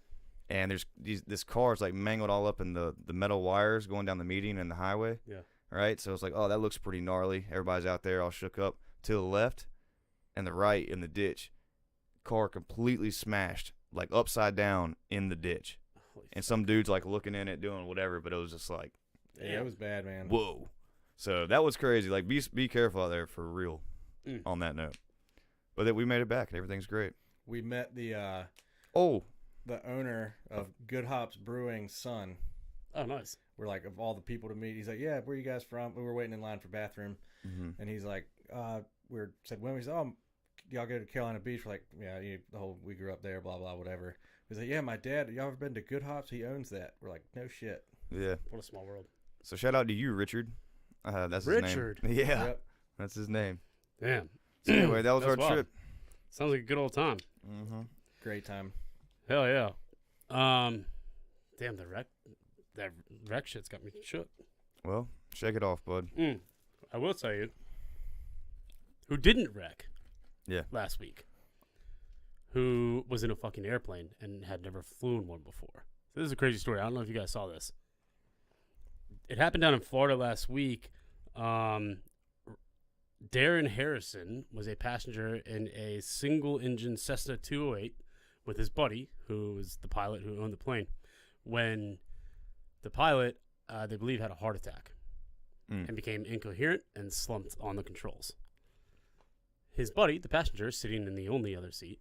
and there's this car is like mangled all up in the metal wires going down the median and the highway. Yeah. Right. So it's like, oh, that looks pretty gnarly. Everybody's out there all shook up. To the left and the right in the ditch, car completely smashed, like upside down in the ditch. Holy And some dude's like looking in it, doing whatever, but it was just like, Yeah, it was bad, man. whoa. So that was crazy. Like, be careful out there for real. Mm. On that note, but then we made it back and everything's great. We met the owner of Good Hops Brewing's son. Oh, nice. We're like, of all the people to meet, he's like, yeah, where you guys from? We were waiting in line for bathroom, Mm-hmm. and he's like, we said, when? He said, oh, y'all go to Carolina Beach? We're like, yeah, we grew up there, blah, blah, whatever. He's like, yeah, my dad, y'all ever been to Good Hops? He owns that. We're like, no shit. Yeah. What a small world. So shout out to you, Richard. That's Richard. his name. Yeah. Yep. That's his name. Damn. So anyway, that was That's our wild. trip. Sounds like a good old time. Mm-hmm. Great time. Hell yeah. Damn, that wreck shit's got me shook. Well, shake it off, bud. I will tell you who didn't wreck Yeah. last week, who was in a fucking airplane and had never flown one before. So this is a crazy story. I don't know if you guys saw this. It happened down in Florida last week. Darren Harrison was a passenger in a single-engine Cessna 208 with his buddy, who was the pilot who owned the plane, when the pilot, they believe, had a heart attack and became incoherent and slumped on the controls. His buddy, the passenger, sitting in the only other seat,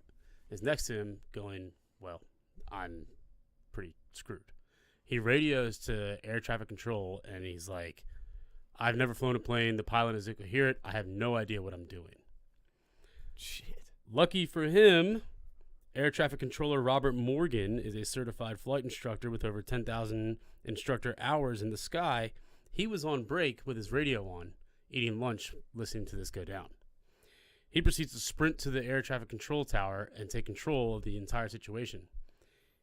is next to him going, well, I'm pretty screwed. He radios to air traffic control, and he's like, I've never flown a plane. The pilot is incoherent. I have no idea what I'm doing. Shit. Lucky for him, air traffic controller Robert Morgan is a certified flight instructor with over 10,000 instructor hours in the sky. He was on break with his radio on, eating lunch, listening to this go down. He proceeds to sprint to the air traffic control tower and take control of the entire situation.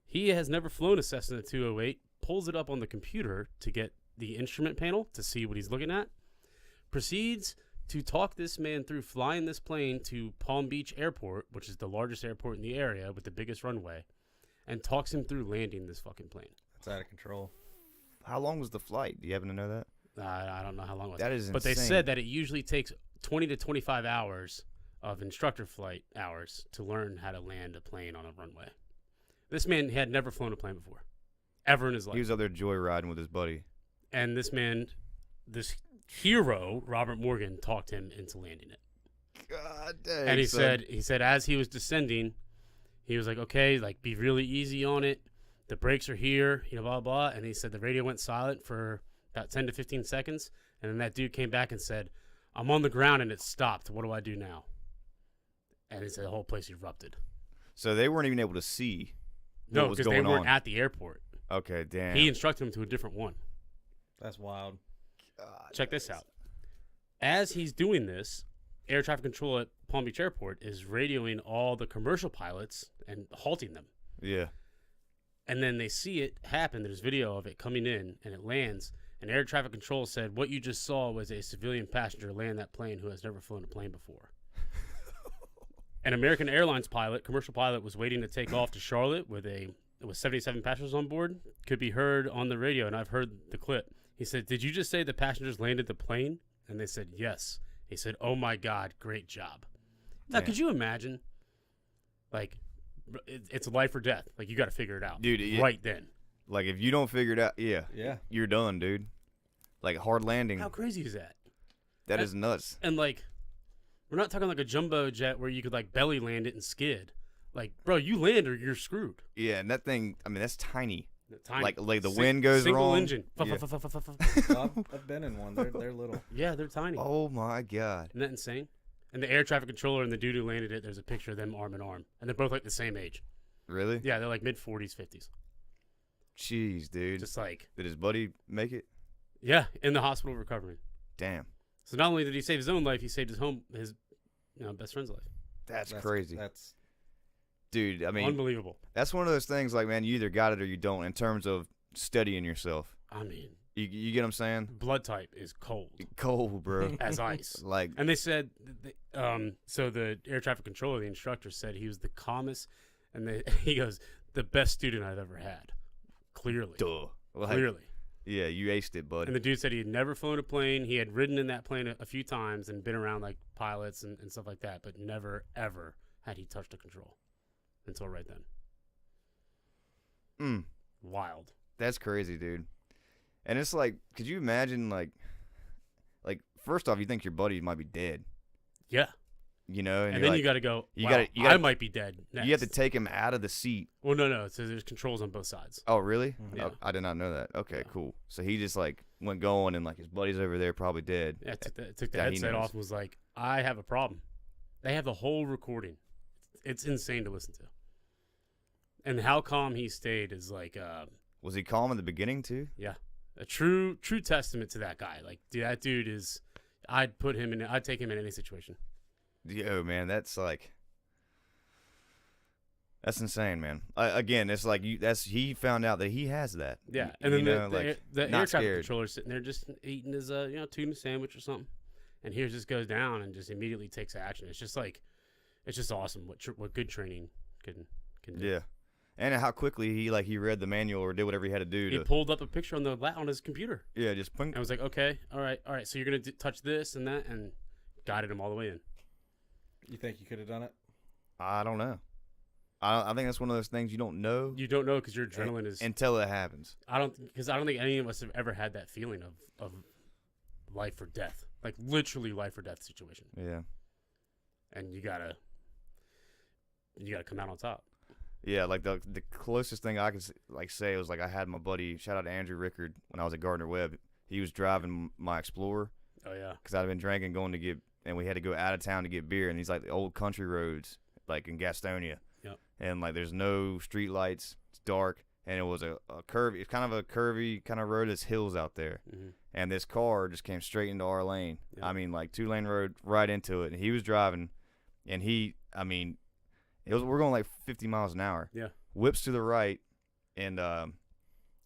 He has never flown a Cessna 208, pulls it up on the computer to get the instrument panel to see what he's looking at, proceeds to talk this man through flying this plane to Palm Beach Airport, which is the largest airport in the area with the biggest runway, and talks him through landing this fucking plane. That's out of control. How long was the flight? Do you happen to know that? I don't know how long it was. That is But they insane. said that it usually takes 20 to 25 hours of instructor flight hours to learn how to land a plane on a runway. This man had never flown a plane before, ever in his life. He was out there joyriding with his buddy. And this man, this hero, Robert Morgan, talked him into landing it. God dang. And he son. said as he was descending, he was like, okay, like, be really easy on it. The brakes are here, blah, blah. And he said the radio went silent for about 10 to 15 seconds. And then that dude came back and said, I'm on the ground and it stopped. What do I do now? And he said the whole place erupted. So they weren't even able to see No, what was because they going weren't on. at the airport. Okay, damn. He instructed him to a different one. That's wild. God, Check this out. As he's doing this, air traffic control at Palm Beach Airport is radioing all the commercial pilots and halting them. Yeah. And then they see it happen. There's video of it coming in, and it lands. And air traffic control said, what you just saw was a civilian passenger land that plane who has never flown a plane before. An American Airlines pilot, commercial pilot, was waiting to take off to Charlotte with 77 passengers on board. Could be heard on the radio, and I've heard the clip. He said, did you just say the passengers landed the plane? And they said, yes. He said, oh, my God, great job. Now, Damn. could you imagine? Like, it's life or death. Like, you got to figure it out. Dude, right then. Like, if you don't figure it out, Yeah. you're done, dude. Like, hard landing. How crazy is that? That is nuts. And, like, we're not talking like a jumbo jet where you could, like, belly land it and skid. Like, bro, you land or you're screwed. Yeah, and that thing, I mean, that's tiny. Tiny. Like the wind goes single wrong. engine. Yeah. I've been in one. They're little. Yeah, they're tiny. Oh, my God. Isn't that insane? And the air traffic controller and the dude who landed it, there's a picture of them arm in arm. And they're both like the same age. Really? Yeah, they're like mid-40s, 50s. Jeez, dude. Just like, Did his buddy make it? yeah, in the hospital recovering. Damn. So not only did he save his own life, he saved his best friend's life. That's crazy. That's Dude, I mean, Unbelievable. that's one of those things like, man, you either got it or you don't in terms of studying yourself. I mean, You get what I'm saying? blood type is cold Cold, bro. as ice. Like, And they said, so the air traffic controller, the instructor, said he was the calmest, and he goes, the best student I've ever had. Clearly. duh. Like, Clearly. Yeah, you aced it, bud. And the dude said he had never flown a plane. He had ridden in that plane a few times and been around like pilots and stuff like that, but never, ever had he touched a control until right then. Wild. That's crazy, dude. And it's like, could you imagine, like first off, you think your buddy might be dead, Yeah. you know? And you're then like, you got to go, you wow, gotta- you gotta- I might be dead next. you have to take him out of the seat. Well, no. So there's controls on both sides. Oh, really? Yeah. Oh, I did not know that. Okay, Yeah. cool. So he just, like, went going, and, like, his buddy's over there probably dead. Yeah, took the that he headset knows. off and was like, I have a problem. They have the whole recording. It's insane to listen to. And how calm he stayed is like, Was he calm in the beginning too? yeah, a true testament to that guy. Like, dude, that dude is. I'd take him in any situation. Yo, man, that's insane, man. Again, it's like he found out that he has that. Yeah, and then the air traffic scared. controller's sitting there just eating his tuna sandwich or something, and he just goes down and just immediately takes action. It's just awesome what good training can do. Yeah, and how quickly he read the manual or did whatever he had to do. He pulled up a picture on his computer. Yeah, just punk. I was like, okay, all right. So you're gonna touch this and that, and guided him all the way in. You think you could have done it? I don't know. I think that's one of those things you don't know. You don't know because your adrenaline is until it happens. I don't think any of us have ever had that feeling of life or death, like literally life or death situation. Yeah, and you gotta come out on top. Yeah, like the closest thing I could say was I had my buddy, shout out to Andrew Rickard, when I was at Gardner Webb. He was driving my Explorer. Oh yeah, because I'd been drinking, and we had to go out of town to get beer, and these the old country roads in Gastonia. Yep. And there's no street lights, it's dark, and it was a curvy, it's kind of a curvy kind of road. There's hills out there, and this car just came straight into our lane. Yep. I mean, 2-lane road right into it, and he was driving, and we're going 50 miles an hour. Yeah. Whips to the right, and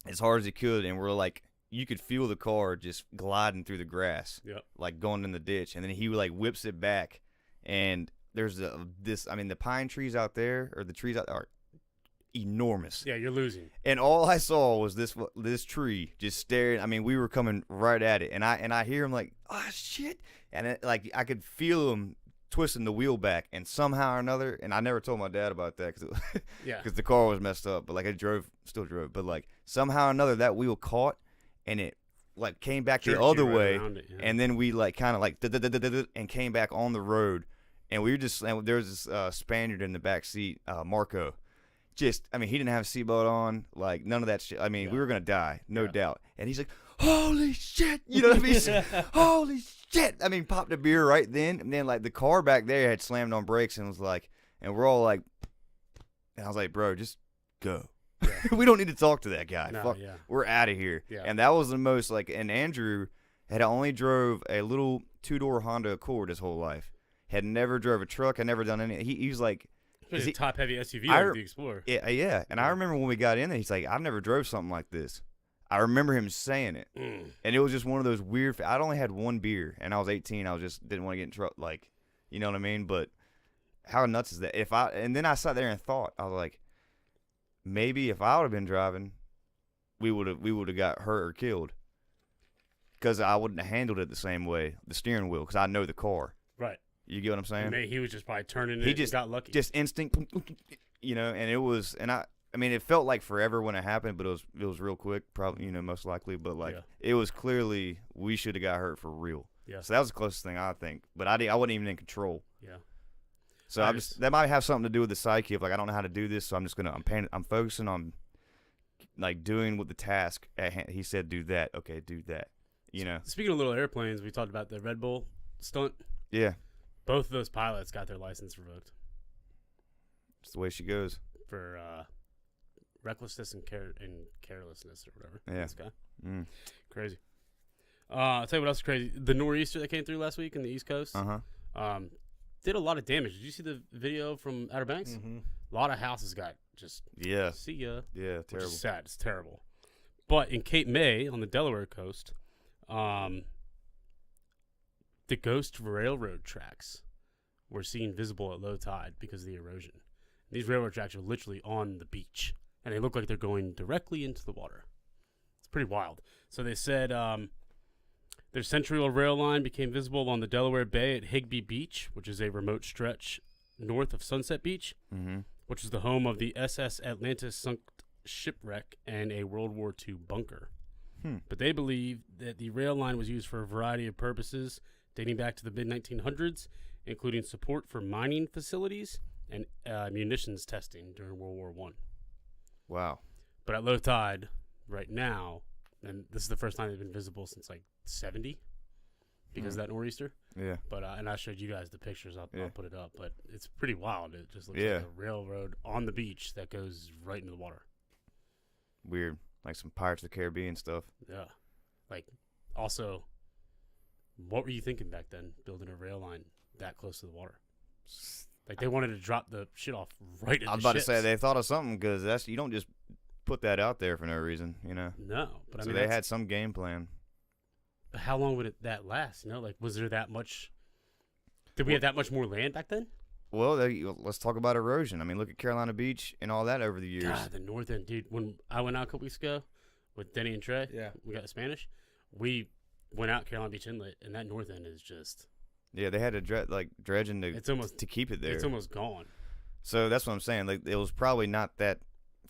as hard as he could, and we're you could feel the car just gliding through the grass. Yep. Going in the ditch, and then he whips it back, and there's the pine trees out there, or the trees out there are enormous. Yeah, you're losing. And all I saw was this tree just staring. I mean, we were coming right at it, and I hear him oh shit, and I could feel him twisting the wheel back, and somehow or another, and I never told my dad about that because the car was messed up, but it still drove, but somehow or another that wheel caught, and it came back the other way, and then we kind of and came back on the road, and we were just, and there was this Spaniard in the back seat, Marco. He didn't have a seatbelt on, none of that shit. I mean, we were gonna die, no doubt. And he's like, "Holy shit!" You know what I mean? Holy shit! I mean, popped a beer right then, and then the car back there had slammed on brakes and was and we're all and I was like, "Bro, just go. Yeah. We don't need to talk to that guy. No, Fuck, yeah. We're out of here." Yeah. And that was the most And Andrew had only drove a little 2-door Honda Accord his whole life. Had never drove a truck. Had never done anything. He was it's a top heavy SUV like the Explorer. Yeah. And I remember when we got in there, he's like, "I've never drove something like this." I remember him saying it, and it was just one of those weird. I'd only had one beer, and I was 18. I didn't want to get in trouble, you know what I mean. But how nuts is that? And then I sat there and thought, I was like, maybe if I would have been driving, we would have got hurt or killed, because I wouldn't have handled it the same way, the steering wheel, because I know the car. Right. You get what I'm saying? He was just probably turning it. He just got lucky. Just instinct, and it was, and I mean, it felt like forever when it happened, but it was real quick, probably, most likely. But It was clearly we should have got hurt for real. Yeah. So that was the closest thing I think. But I wasn't even in control. Yeah. So that might have something to do with the psyche of I don't know how to do this, so I'm just I'm focusing on doing what the task at hand. He said do that. Okay, do that. Speaking of little airplanes, we talked about the Red Bull stunt. Yeah. Both of those pilots got their license revoked. It's the way she goes. For recklessness and carelessness or whatever. Yeah. This guy. Crazy. I'll tell you what else is crazy. The nor'easter that came through last week in the East Coast did a lot of damage. Did you see the video from Outer Banks? Mm-hmm. A lot of houses got just see ya. Yeah, terrible. Which is sad. It's terrible. But in Cape May on the Delaware coast, the ghost railroad tracks were seen visible at low tide because of the erosion. These railroad tracks are literally on the beach, and they look like they're going directly into the water. It's pretty wild. So they said their Central Rail line became visible on the Delaware Bay at Higbee Beach, which is a remote stretch north of Sunset Beach, which is the home of the SS Atlantis sunk shipwreck and a World War II bunker. But they believe that the rail line was used for a variety of purposes dating back to the mid-1900s, including support for mining facilities and munitions testing during World War I. Wow. But at low tide right now, and this is the first time they've been visible since 70. because of that nor'easter. Yeah. But and I showed you guys the pictures. I'll put it up. But it's pretty wild. It just looks Yeah. like a railroad on the beach that goes right into the water. Weird. Like some Pirates of the Caribbean stuff. Yeah. Like, also, what were you thinking back then, building a rail line that close to the water? Like, they wanted to drop the shit off right at I was the about to say ships. they thought of something because you don't just put that out there for no reason, you know. No, but I So mean, they had some game plan. how long would that last? You know, like, was there that much? Did we have that much more land back then? Well, let's talk about erosion. I mean, look at Carolina Beach and all that over the years. God, the north end, dude. When I went out a couple weeks ago with Denny and Trey, Yeah. we got the Spanish. We went out Carolina Beach Inlet, and that north end is just. Yeah, they had to dredging It's almost to keep it there. It's almost gone. So that's what I'm saying. Like, it was probably not that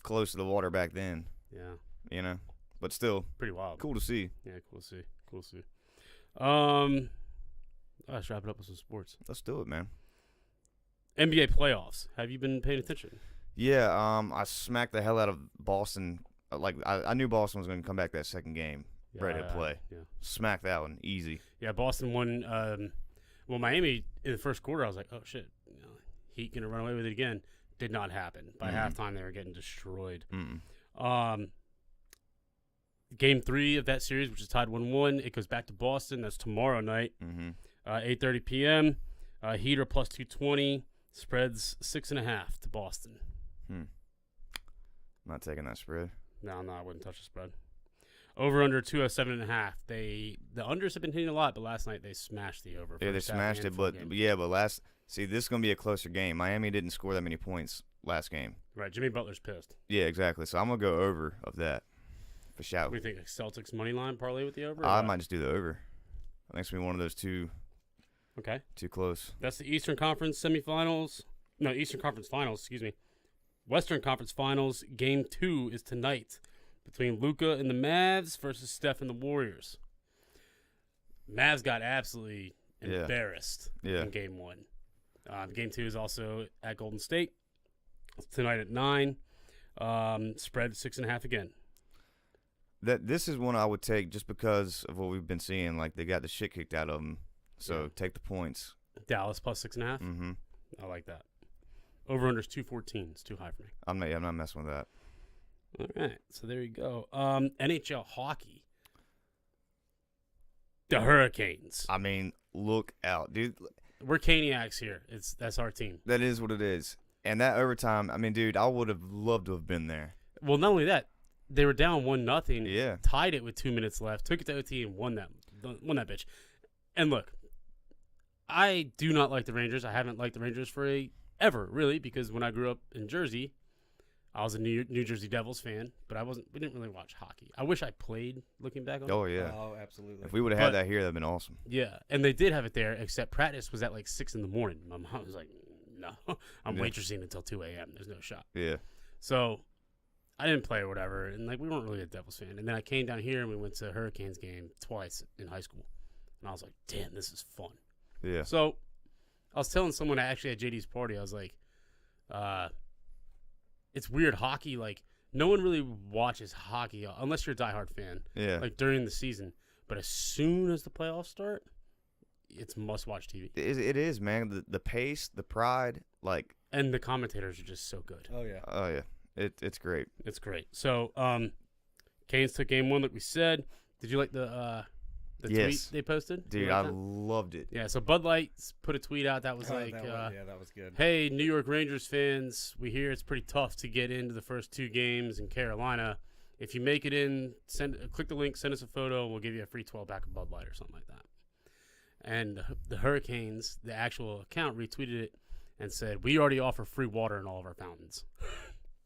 close to the water back then, Yeah, you know. But still, pretty wild. cool to see. Yeah, cool to see. Cool to see. Let's wrap it up with some sports. Let's do it, man. NBA playoffs. Have you been paying attention? Yeah, I smacked the hell out of Boston. Like, I knew Boston was going to come back that second game, ready to play. Yeah. Smack that one, easy. Yeah, Boston won. Well, Miami in the first quarter, I was like, oh, shit. You know, Heat going to run away with it again. Did not happen. By halftime, they were getting destroyed. Game 3 of that series, which is tied 1-1, it goes back to Boston. That's tomorrow night, 8:30 p.m. Heat are plus 220. Spreads 6.5 to Boston. Not taking that spread. No, I wouldn't touch the spread. Over under 207.5. The unders have been hitting a lot, but last night they smashed the over. Yeah, they smashed it, but this is going to be a closer game. Miami didn't score that many points last game. Right, Jimmy Butler's pissed. Yeah, exactly. So I'm going to go over of that for sure. What do you think? Celtics money line parlay with the over? I might just do the over. I think it's going to be one of those two. Okay. Too close. That's the Eastern Conference semifinals. No, Eastern Conference finals, excuse me. Western Conference finals, game 2 is tonight between Luka and the Mavs versus Steph and the Warriors. Mavs got absolutely embarrassed in game 1. Game 2 is also at Golden State. It's tonight at 9. Spread 6.5 again. This is one I would take just because of what we've been seeing. Like, they got the shit kicked out of them. So take the points. Dallas plus 6.5. Mm-hmm. I like that. Over under is 214. It's too high for me. I'm not messing with that. All right, so there you go. NHL hockey. The Hurricanes. I mean, look out, dude. We're Caniacs here. That's our team. That is what it is. And that overtime, I mean, dude, I would have loved to have been there. Well, not only that, they were down 1-0. Yeah. Tied it with 2 minutes left. Took it to OT and won that bitch. And look, I do not like the Rangers. I haven't liked the Rangers ever, really, because when I grew up in Jersey, I was a New Jersey Devils fan, but we didn't really watch hockey. I wish I played, looking back on it. Oh, yeah. Oh, absolutely. If we would have had that here, that would have been awesome. Yeah, and they did have it there, except practice was at like 6 in the morning. My mom was like, no, I'm waitressing until 2 a.m. There's no shot. Yeah. So I didn't play or whatever, and like we weren't really a Devils fan. And then I came down here and we went to a Hurricanes game twice in high school. And I was like, damn, this is fun. Yeah. So I was telling someone actually at JD's party, I was like, it's weird hockey. Like, no one really watches hockey unless you're a diehard fan. Yeah. Like during the season. But as soon as the playoffs start, it's must-watch TV. It is, man. The pace, the pride, like. And the commentators are just so good. Oh, yeah. Oh, yeah. It's great. It's great. So, Canes took game 1, like we said. Did you like the tweet they posted? Dude, I loved it. Yeah, so Bud Light put a tweet out that was that was good. Hey, New York Rangers fans, we hear it's pretty tough to get into the first 2 games in Carolina. If you make it in, click the link, send us a photo, and we'll give you a free 12-pack of Bud Light or something like that. And the Hurricanes, the actual account, retweeted it and said, we already offer free water in all of our fountains.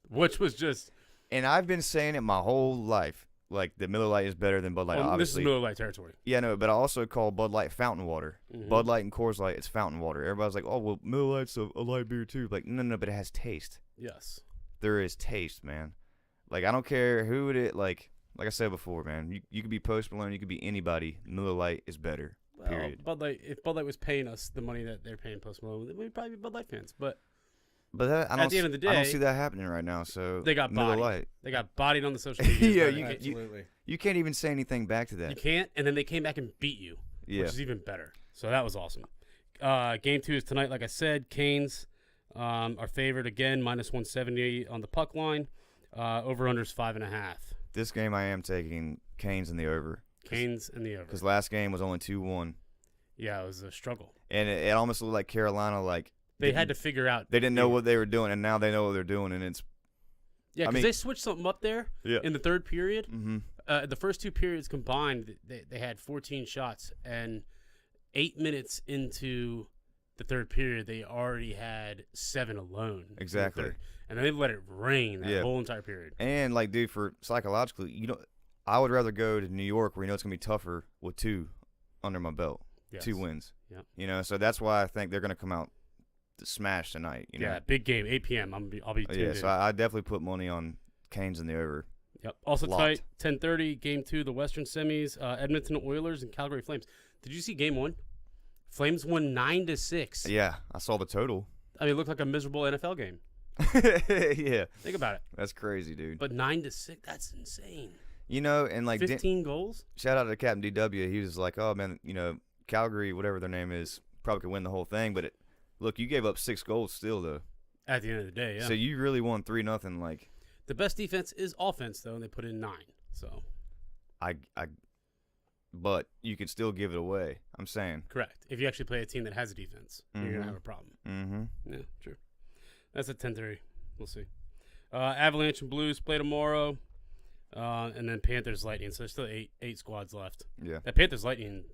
Which was just... And I've been saying it my whole life. Like, the Miller Lite is better than Bud Light, obviously. This is Miller Lite territory. Yeah, no, but I also call Bud Light fountain water. Mm-hmm. Bud Light and Coors Light, it's fountain water. Everybody's like, oh, well, Miller Lite's a light beer, too. Like, no, but it has taste. Yes. There is taste, man. Like, I don't care who it is. Like I said before, man, you could be Post Malone, you could be anybody. Miller Lite is better, period. Bud Light, if Bud Light was paying us the money that they're paying Post Malone, we'd probably be Bud Light fans. But at the end of the day, I don't see that happening right now. So they got Miller bodied. Lite. They got bodied on the social media. Yeah, absolutely. You can't even say anything back to that. You can't, and then they came back and beat you. Yeah. which is even better. So that was awesome. Game 2 is tonight, like I said. Canes are favored again, -170 on the puck line. Over-under's 5.5. This game I am taking Canes in the over. Canes in the over. Because last game was only 2-1. Yeah, it was a struggle. And it almost looked like Carolina, like They had to figure out. they didn't know what they were doing, and now they know what they're doing, and it's Yeah, because they switched something up there in the third period. Mm-hmm. The first 2 periods combined, they had 14 shots, and 8 minutes into the third period, they already had 7 alone. Exactly. And they let it rain that whole entire period. And, like, dude, for psychologically, I would rather go to New York where it's going to be tougher with 2 under my belt. Yes. 2 wins. Yeah. So that's why I think they're going to come out to smash tonight. Yeah, big game, 8 p.m. I'll be tuned in. So I definitely put money on Canes in the over. Yep. Also Locked. tonight, 10:30, Game 2, the Western semis, Edmonton Oilers and Calgary Flames. Did you see Game 1? Flames won 9-6. Yeah, I saw the total. I mean, it looked like a miserable NFL game. Yeah. Think about it. That's crazy, dude. But 9-6, that's insane. And like 15 goals? Shout out to Captain DW. He was like, oh, man, Calgary, whatever their name is, probably could win the whole thing. But look, you gave up 6 goals still, though. At the end of the day, yeah. So you really won 3-0. Like, the best defense is offense, though, and they put in 9. So but you could still give it away. I'm saying. Correct. If you actually play a team that has a defense, you're gonna have a problem. Mm-hmm. Yeah, true. That's at 10:30. We'll see. Avalanche and Blues play tomorrow, and then Panthers Lightning. So there's still eight squads left. Yeah. That Panthers Lightning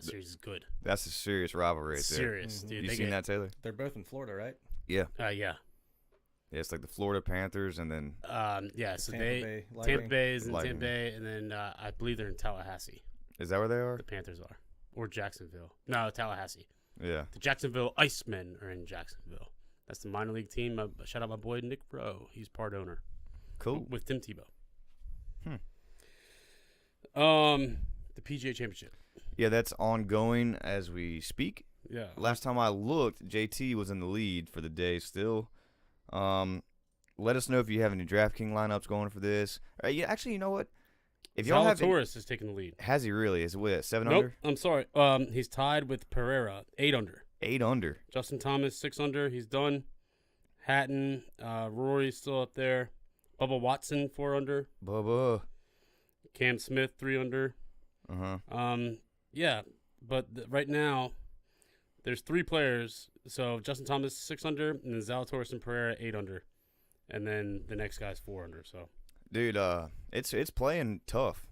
series is good. That's a serious rivalry right there. Serious, dude. You seen that, Taylor? They're both in Florida, right? Yeah. Yeah. Yeah, it's like the Florida Panthers and then Yeah. So Tampa Bay Tampa Lightning. Bay is in Lightning. Tampa Bay, and then I believe they're in Tallahassee. is that where they are? The Panthers are, or Jacksonville. No, Tallahassee. Yeah. The Jacksonville Icemen are in Jacksonville. That's the minor league team. Shout out my boy Nick Rowe. He's part owner. Cool. With Tim Tebow. Hmm. The PGA Championship. Yeah, that's ongoing as we speak. Yeah. Last time I looked, JT was in the lead for the day still. Let us know if you have any DraftKings lineups going for this. Yeah, actually, you know what? If y'all have Zalatoris is taking the lead. has he really? Is it what, 7 Nope. under? I'm sorry. He's tied with Pereira, 8 under. 8 under. Justin Thomas, 6 under. He's done. Hatton, Rory's still up there. Bubba Watson, 4 under. Bubba. Cam Smith, 3 under. Yeah, but right now, there's 3 players. So Justin Thomas, 6 under, and then Zalatoris and Pereira, 8 under. And then the next guy's 4 under. So, Dude, it's playing tough.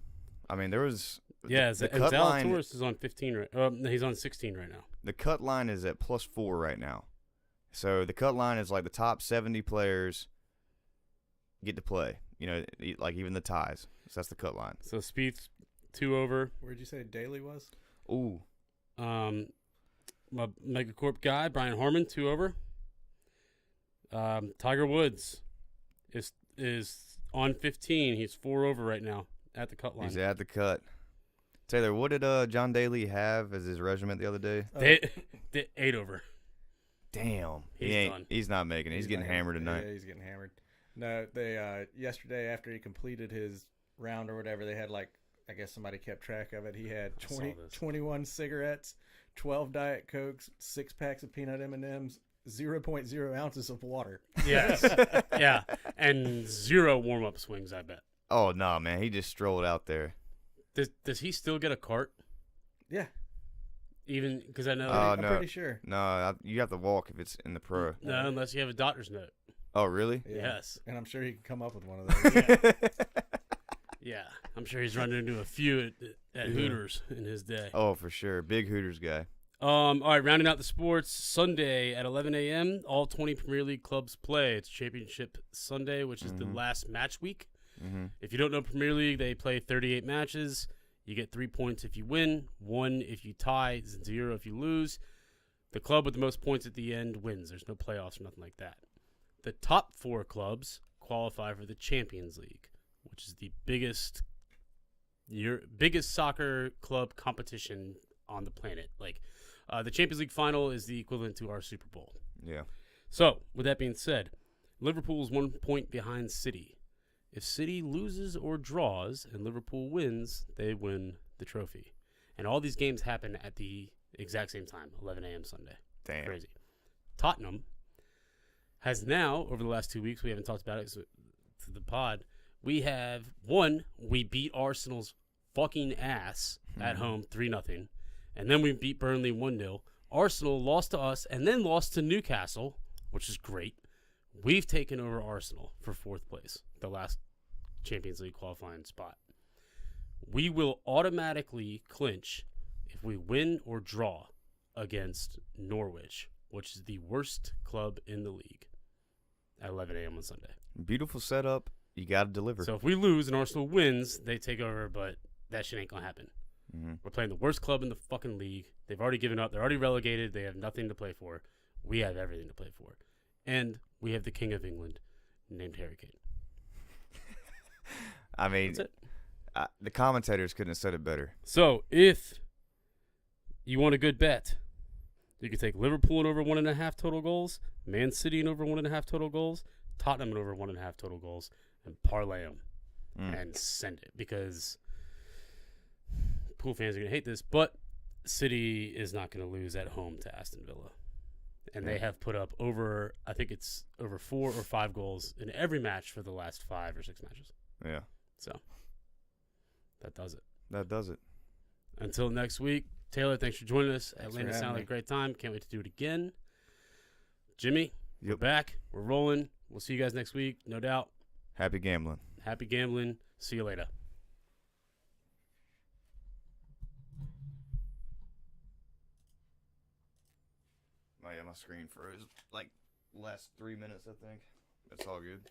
I mean, there was and cut line. Zalatoris is on 15 right. He's on 16 right now. The cut line is at +4 right now. So the cut line is like the top 70 players get to play. Like even the ties. So that's the cut line. So Spieth's 2 over. Where'd you say Daly was? Ooh. My Megacorp guy, Brian Harmon, 2 over. Tiger Woods is on 15. He's 4 over right now at the cut line. He's at the cut. Taylor, what did John Daly have as his regiment the other day? They 8 over. Damn. He's done. He's not making it. He's getting hammered tonight. Yeah, he's getting hammered. No, they yesterday after he completed his round or whatever, they had I guess somebody kept track of it. He had 21 cigarettes, 12 Diet Cokes, 6 packs of peanut M&Ms, 0.0 ounces of water. Yes. Yeah. And 0 warm-up swings, I bet. Oh, no, man. He just strolled out there. Does he still get a cart? Yeah. Even because I know. I'm no. pretty sure. No, you have to walk if it's in the pro. No, unless you have a doctor's note. Oh, really? Yeah. Yes. And I'm sure he can come up with one of those. Yeah. I'm sure he's run into a few at Hooters in his day. Oh, for sure. Big Hooters guy. All right, rounding out the sports, Sunday at 11 a.m., all 20 Premier League clubs play. It's Championship Sunday, which is the last match week. Mm-hmm. If you don't know Premier League, they play 38 matches. You get 3 points if you win, 1 if you tie, 0 if you lose. The club with the most points at the end wins. There's no playoffs or nothing like that. The top 4 clubs qualify for the Champions League, which is the biggest soccer club competition on the planet. The Champions League final is the equivalent to our Super Bowl. Yeah. So, with that being said, Liverpool's 1 point behind City. If City loses or draws and Liverpool wins, they win the trophy. And all these games happen at the exact same time, 11 a.m. Sunday. Damn. Crazy. Tottenham has now, over the last 2 weeks, we haven't talked about it to the pod, we beat Arsenal's fucking ass at home 3-0. And then we beat Burnley 1-0. Arsenal lost to us and then lost to Newcastle, which is great. We've taken over Arsenal for 4th place, the last Champions League qualifying spot. We will automatically clinch if we win or draw against Norwich, which is the worst club in the league, at 11 a.m. on Sunday. Beautiful setup. You got to deliver. So if we lose and Arsenal wins, they take over, but that shit ain't going to happen. Mm-hmm. We're playing the worst club in the fucking league. They've already given up. They're already relegated. They have nothing to play for. We have everything to play for. And we have the King of England named Harry Kane. I mean, That's it. The commentators couldn't have said it better. So if you want a good bet, you can take Liverpool in over 1.5 total goals, Man City in over 1.5 total goals, Tottenham in over 1.5 total goals, and parlay them and send it, because pool fans are going to hate this, but City is not going to lose at home to Aston Villa. And they have put up over, I think it's over 4 or 5 goals in every match for the last 5 or 6 matches. Yeah. So that does it. That does it. Until next week, Taylor, thanks for joining us. Thanks Atlanta for having sounded like me. a great time. Can't wait to do it again. Jimmy, we're Yep. back. We're rolling. We'll see you guys next week, no doubt. Happy gambling. Happy gambling. See you later. Oh, yeah, my screen froze like last 3 minutes, I think. That's all good.